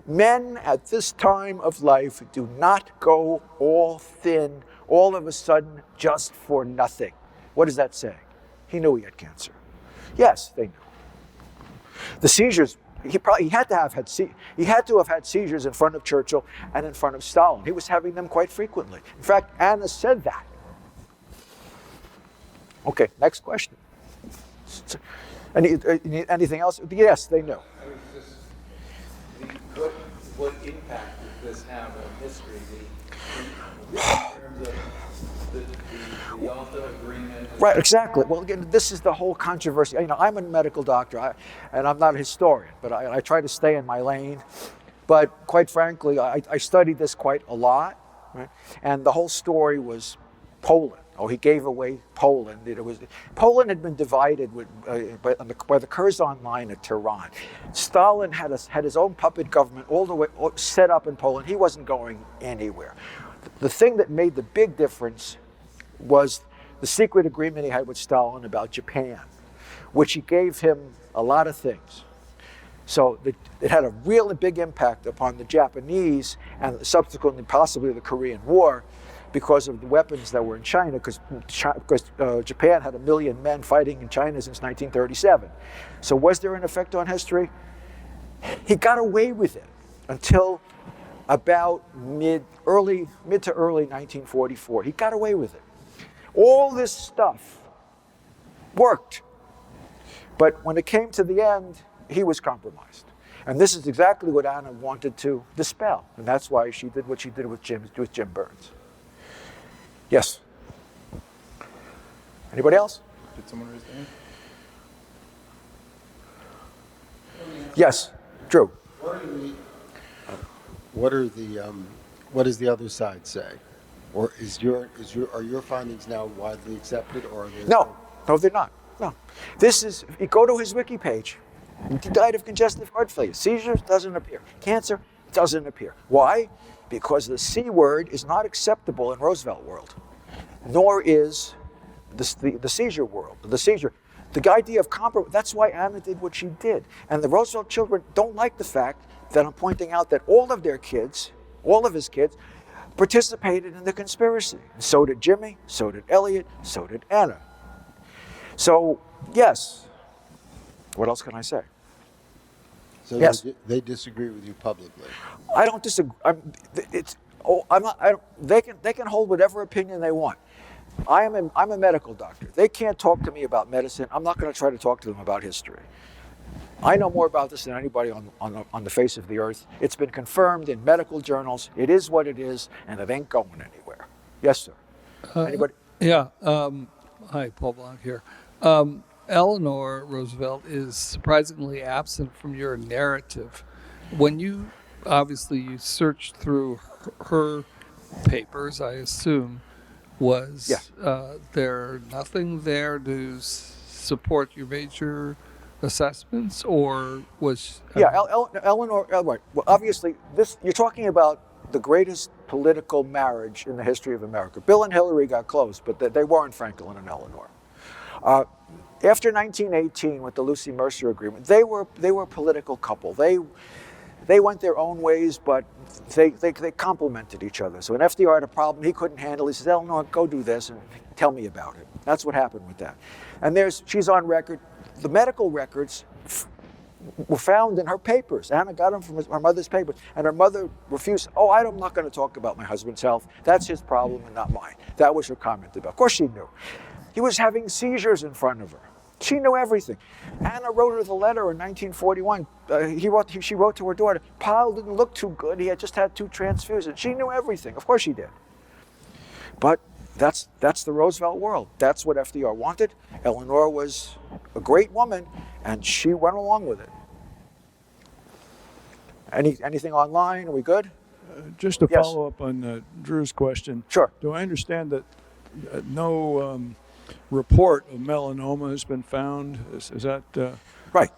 men at this time of life do not go all thin all of a sudden just for nothing. What does that say? He knew he had cancer. Yes, they knew. The seizures, he had to have had seizures in front of Churchill and in front of Stalin. He was having them quite frequently. In fact, Anna said that. Okay, next question. Anything else? Yes, they knew. What impact did this have on history? In terms of the Yalta Agreement? Right, exactly. Well, again, this is the whole controversy. You know, I'm a medical doctor, and I'm not a historian, but I try to stay in my lane. But quite frankly, I studied this quite a lot, right? And the whole story was Poland. Oh, he gave away Poland. Poland had been divided by the Curzon line at Tehran. Stalin had his own puppet government all the way set up in Poland. He wasn't going anywhere. The thing that made the big difference was the secret agreement he had with Stalin about Japan, which he gave him a lot of things. So it had a really big impact upon the Japanese and subsequently possibly the Korean War, because of the weapons that were in China, because Japan had 1 million men fighting in China since 1937. So was there an effect on history? He got away with it until about mid to early 1944. He got away with it. All this stuff worked. But when it came to the end, he was compromised. And this is exactly what Anna wanted to dispel. And that's why she did what she did with Jim Burns. Yes. Anybody else? Did someone raise their hand? Yes, Drew. What does the other side say? Or are your findings now widely accepted, or are they? No, they're not. No. This is, you go to his wiki page. He died of congestive heart failure. Seizures doesn't appear. Cancer doesn't appear. Why? Because the C word is not acceptable in Roosevelt world, nor is the seizure world. The idea of compromise, that's why Anna did what she did. And the Roosevelt children don't like the fact that I'm pointing out that all of his kids, participated in the conspiracy. So did Jimmy, so did Elliot, so did Anna. So, yes. What else can I say? So yes. They disagree with you publicly. I don't disagree. They can hold whatever opinion they want. I'm a medical doctor. They can't talk to me about medicine. I'm not going to try to talk to them about history. I know more about this than anybody on the face of the earth. It's been confirmed in medical journals. It is what it is, and it ain't going anywhere. Yes, sir. Anybody? Yeah. Hi, Paul Blanc here. Eleanor Roosevelt is surprisingly absent from your narrative. When you searched through her papers, I assume, was there nothing there to support your major assessments, or was Eleanor? Right. Well, obviously, you're talking about the greatest political marriage in the history of America. Bill and Hillary got close, but they weren't Franklin and Eleanor. After 1918, with the Lucy Mercer Agreement, they were a political couple. They went their own ways, but they complemented each other. So when FDR had a problem he couldn't handle, he says, Eleanor, go do this and tell me about it. That's what happened with that. And she's on record. The medical records were found in her papers. Anna got them from her mother's papers. And her mother refused. I'm not going to talk about my husband's health. That's his problem and not mine. That was her comment about it. Of course she knew. He was having seizures in front of her. She knew everything. Anna wrote her the letter in 1941. She wrote to her daughter, Paul didn't look too good. He had just had 2 transfusions. She knew everything. Of course she did. But that's the Roosevelt world. That's what FDR wanted. Eleanor was a great woman, and she went along with it. Anything online? Are we good? Just to follow up on Drew's question. Sure. Do I understand that no report of melanoma has been found? Is that right?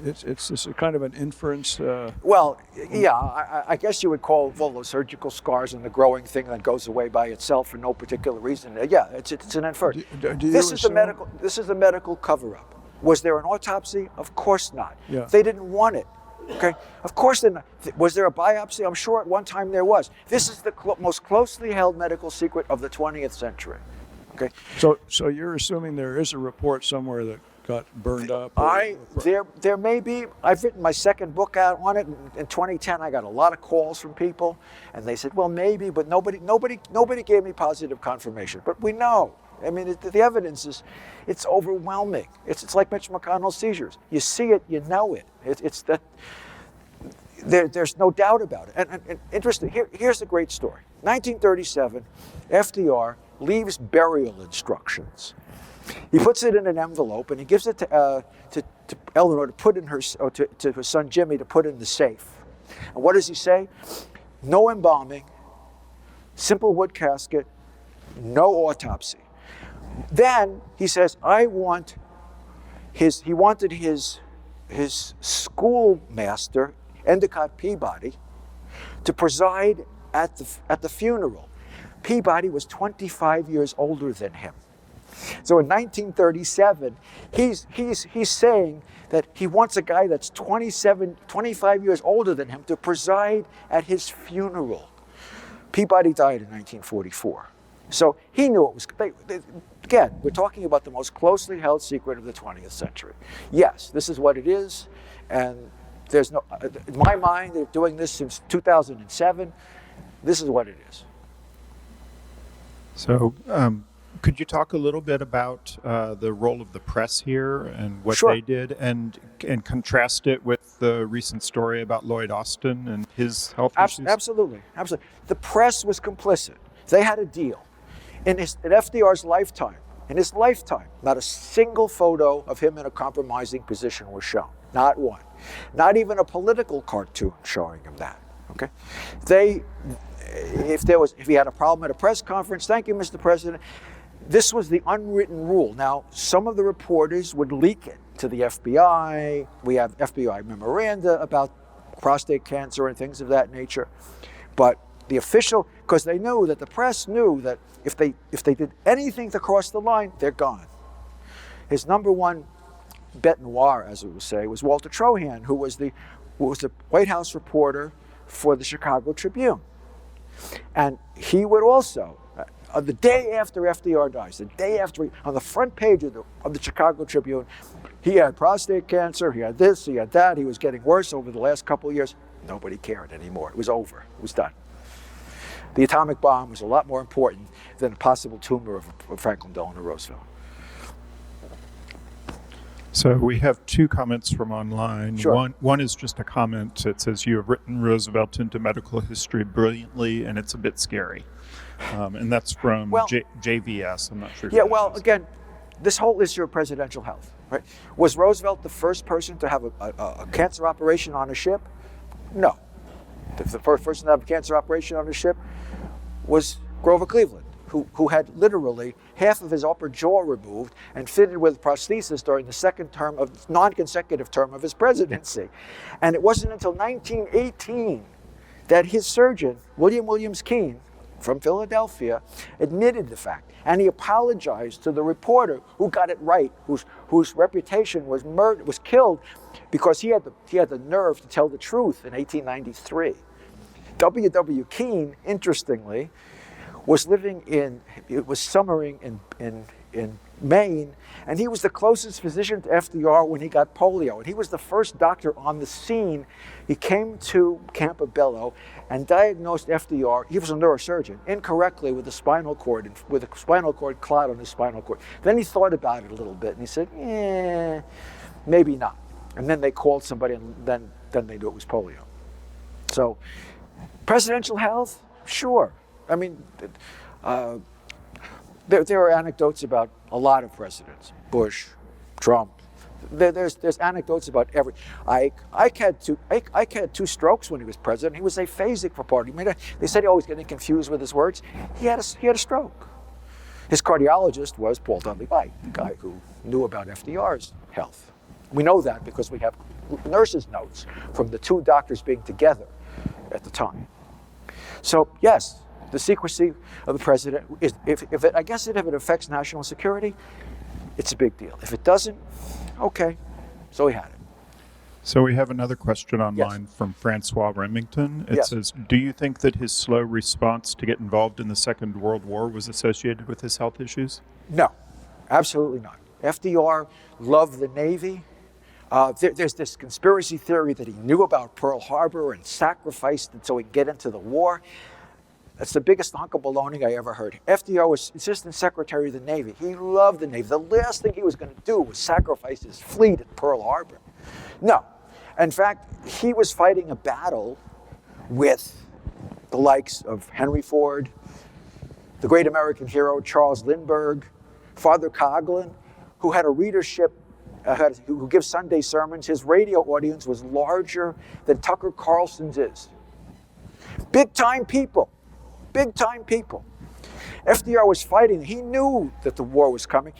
It's a kind of an inference. Well, yeah, I guess you would call those surgical scars and the growing thing that goes away by itself for no particular reason. Yeah, it's an inference. This is the medical cover-up. Was there an autopsy? Of course not. Yeah. They didn't want it. Okay, of course they're not. Was there a biopsy? I'm sure at one time there was. This is the most closely held medical secret of the 20th century. Okay. So you're assuming there is a report somewhere that got burned up? There may be. I've written my second book out on it. In 2010, I got a lot of calls from people, and they said, "Well, maybe," but nobody gave me positive confirmation. But we know. I mean, the evidence it's overwhelming. It's like Mitch McConnell's seizures. You see it, you know it. It's that. There's no doubt about it. And interesting. Here's a great story. 1937, FDR leaves burial instructions. He puts it in an envelope and he gives it to Eleanor to put in to her son Jimmy to put in the safe. And what does he say? No embalming, simple wood casket, no autopsy. Then he says, he wanted his schoolmaster, Endicott Peabody, to preside at the funeral. Peabody was 25 years older than him. So in 1937, he's saying that he wants a guy that's 25 years older than him to preside at his funeral. Peabody died in 1944. So he knew it was, again, we're talking about the most closely held secret of the 20th century. Yes, this is what it is, and there's no, in my mind, they're doing this since 2007, this is what it is. So, could you talk a little bit about the role of the press here and what Sure. they did, and contrast it with the recent story about Lloyd Austin and his health issues? Absolutely. The press was complicit. They had a deal. In FDR's lifetime, not a single photo of him in a compromising position was shown. Not one. Not even a political cartoon showing him that. Okay? If he had a problem at a press conference, thank you, Mr. President. This was the unwritten rule. Now, some of the reporters would leak it to the FBI. We have FBI memoranda about prostate cancer and things of that nature. But the official, because they knew that the press knew that if they did anything to cross the line, they're gone. His number one bête noire, as we would say, was Walter Trohan, who was the White House reporter for the Chicago Tribune. And he would also, the day after FDR dies, the day after, on the front page of the Chicago Tribune, he had prostate cancer, he had this, he had that, he was getting worse over the last couple of years. Nobody cared anymore. It was over. It was done. The atomic bomb was a lot more important than a possible tumor of Franklin Delano Roosevelt. So we have two comments from online. Sure. One is just a comment. It says, "You have written Roosevelt into medical history brilliantly, and it's a bit scary." And that's from JVS. I'm not sure. Yeah, well, again, this whole issue of presidential health, right? Was Roosevelt the first person to have a cancer operation on a ship? No. The first person to have a cancer operation on a ship was Grover Cleveland, who had literally half of his upper jaw removed and fitted with prosthesis during the second term of non-consecutive term of his presidency. And it wasn't until 1918 that his surgeon, William Williams Keene, from Philadelphia, admitted the fact. And he apologized to the reporter who got it right, whose reputation was killed because he had the nerve to tell the truth in 1893. W.W. Keene, interestingly, was summering in Maine, and he was the closest physician to FDR when he got polio. And he was the first doctor on the scene. He came to Campobello and diagnosed FDR. He was a neurosurgeon, incorrectly with a spinal cord clot on his spinal cord. Then he thought about it a little bit, and he said, maybe not. And then they called somebody, and then they knew it was polio. So, presidential health, sure. I mean, there are anecdotes about a lot of presidents. Bush, Trump. There's anecdotes about every. Ike had two strokes when he was president. He was aphasic for part. They said he always getting confused with his words. He had a stroke. His cardiologist was Paul Dudley White, the guy who knew about FDR's health. We know that because we have nurses' notes from the two doctors being together at the time. So yes, the secrecy of the president is, if it affects national security, it's a big deal. If it doesn't, okay, so we had it. So we have another question online from Francois Remington. It says, "Do you think that his slow response to get involved in the Second World War was associated with his health issues?" No, absolutely not. FDR loved the Navy. There's this conspiracy theory that he knew about Pearl Harbor and sacrificed it so he could get into the war. That's the biggest hunk of baloney I ever heard. FDR was Assistant Secretary of the Navy. He loved the Navy. The last thing he was going to do was sacrifice his fleet at Pearl Harbor. No. In fact, he was fighting a battle with the likes of Henry Ford, the great American hero Charles Lindbergh, Father Coughlin, who had a readership who gives Sunday sermons. His radio audience was larger than Tucker Carlson's is. Big time people. FDR was fighting. He knew that the war was coming.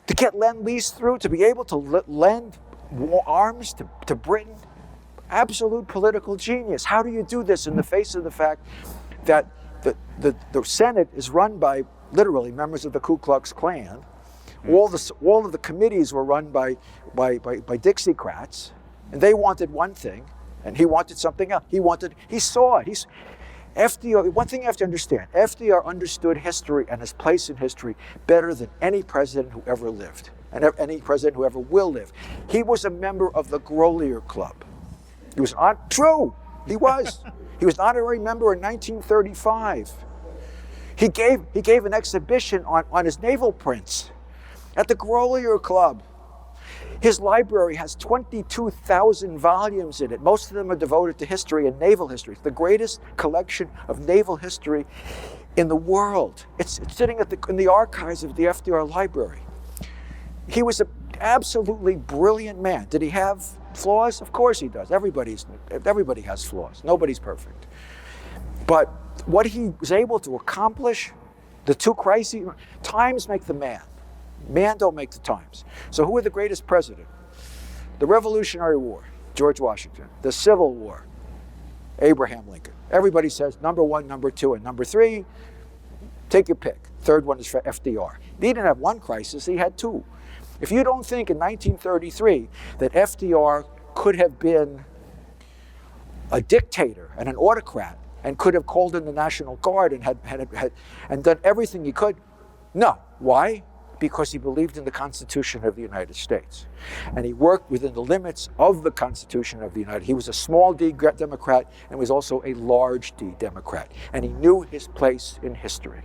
To get Lend-Lease through, to be able to lend arms to Britain, absolute political genius. How do you do this in the face of the fact that the Senate is run by literally members of the Ku Klux Klan? All of the committees were run by Dixiecrats, and they wanted one thing, and he wanted something else. He saw it. FDR, one thing you have to understand, FDR understood history and his place in history better than any president who ever lived, and any president who ever will live. He was a member of the Grolier Club. He was He was an honorary member in 1935. He gave an exhibition on his naval prints at the Grolier Club. His library has 22,000 volumes in it. Most of them are devoted to history and naval history. It's the greatest collection of naval history in the world. It's sitting in the archives of the FDR library. He was an absolutely brilliant man. Did he have flaws? Of course he does. Everybody has flaws. Nobody's perfect. But what he was able to accomplish, the two crises, times make the man. Man don't make the times. So who are the greatest president? The Revolutionary War, George Washington. The Civil War, Abraham Lincoln. Everybody says number one, number two, and number three. Take your pick. Third one is for FDR. He didn't have one crisis, he had two. If you don't think in 1933 that FDR could have been a dictator and an autocrat and could have called in the National Guard and had done everything he could, no. Why? Because he believed in the Constitution of the United States. And he worked within the limits of the Constitution of the United States. He was a small d Democrat and was also a large d Democrat. And he knew his place in history.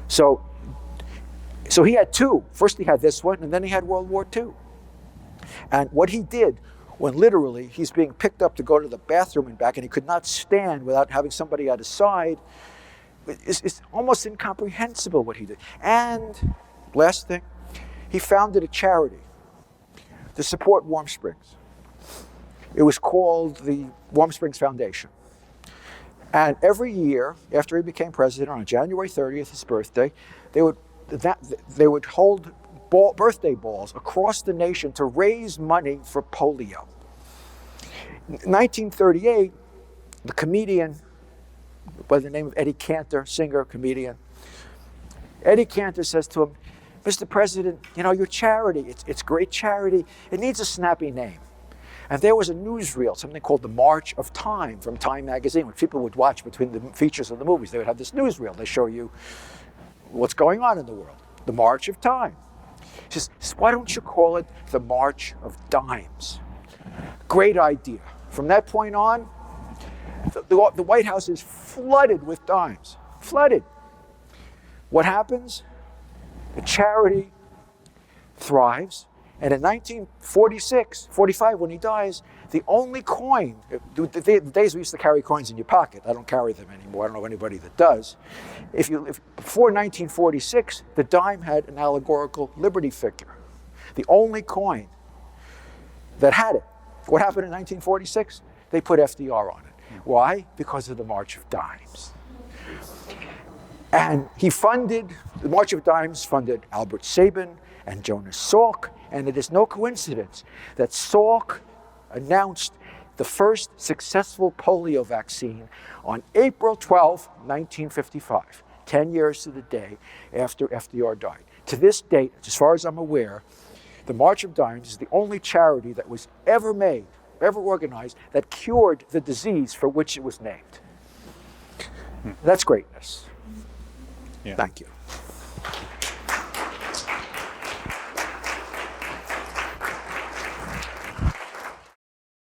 So he had two. First he had this one, and then he had World War II. And what he did, when literally he's being picked up to go to the bathroom and back, and he could not stand without having somebody at his side, it's almost incomprehensible what he did. And last thing, he founded a charity to support Warm Springs. It was called the Warm Springs Foundation. And every year, after he became president, on January 30th, his birthday, they would hold birthday balls across the nation to raise money for polio. In 1938, the comedian by the name of Eddie Cantor, singer, comedian, Eddie Cantor says to him, Mr. President, you know, your charity, it's great charity. It needs a snappy name. And there was a newsreel, something called the March of Time from Time magazine, which people would watch between the features of the movies. They would have this newsreel. They show you what's going on in the world. The March of Time. He says, why don't you call it the March of Dimes? Great idea. From that point on, the White House is flooded with dimes. Flooded. What happens? The charity thrives. And in 1945, when he dies, the only coin, the days we used to carry coins in your pocket, I don't carry them anymore, I don't know anybody that does. Before 1946, the dime had an allegorical liberty figure. The only coin that had it. What happened in 1946? They put FDR on it. Why? Because of the March of Dimes. And the March of Dimes funded Albert Sabin and Jonas Salk, and it is no coincidence that Salk announced the first successful polio vaccine on April 12, 1955, 10 years to the day after FDR died. To this date, as far as I'm aware, the March of Dimes is the only charity that was ever organized, that cured the disease for which it was named. That's greatness. Yeah. Thank you.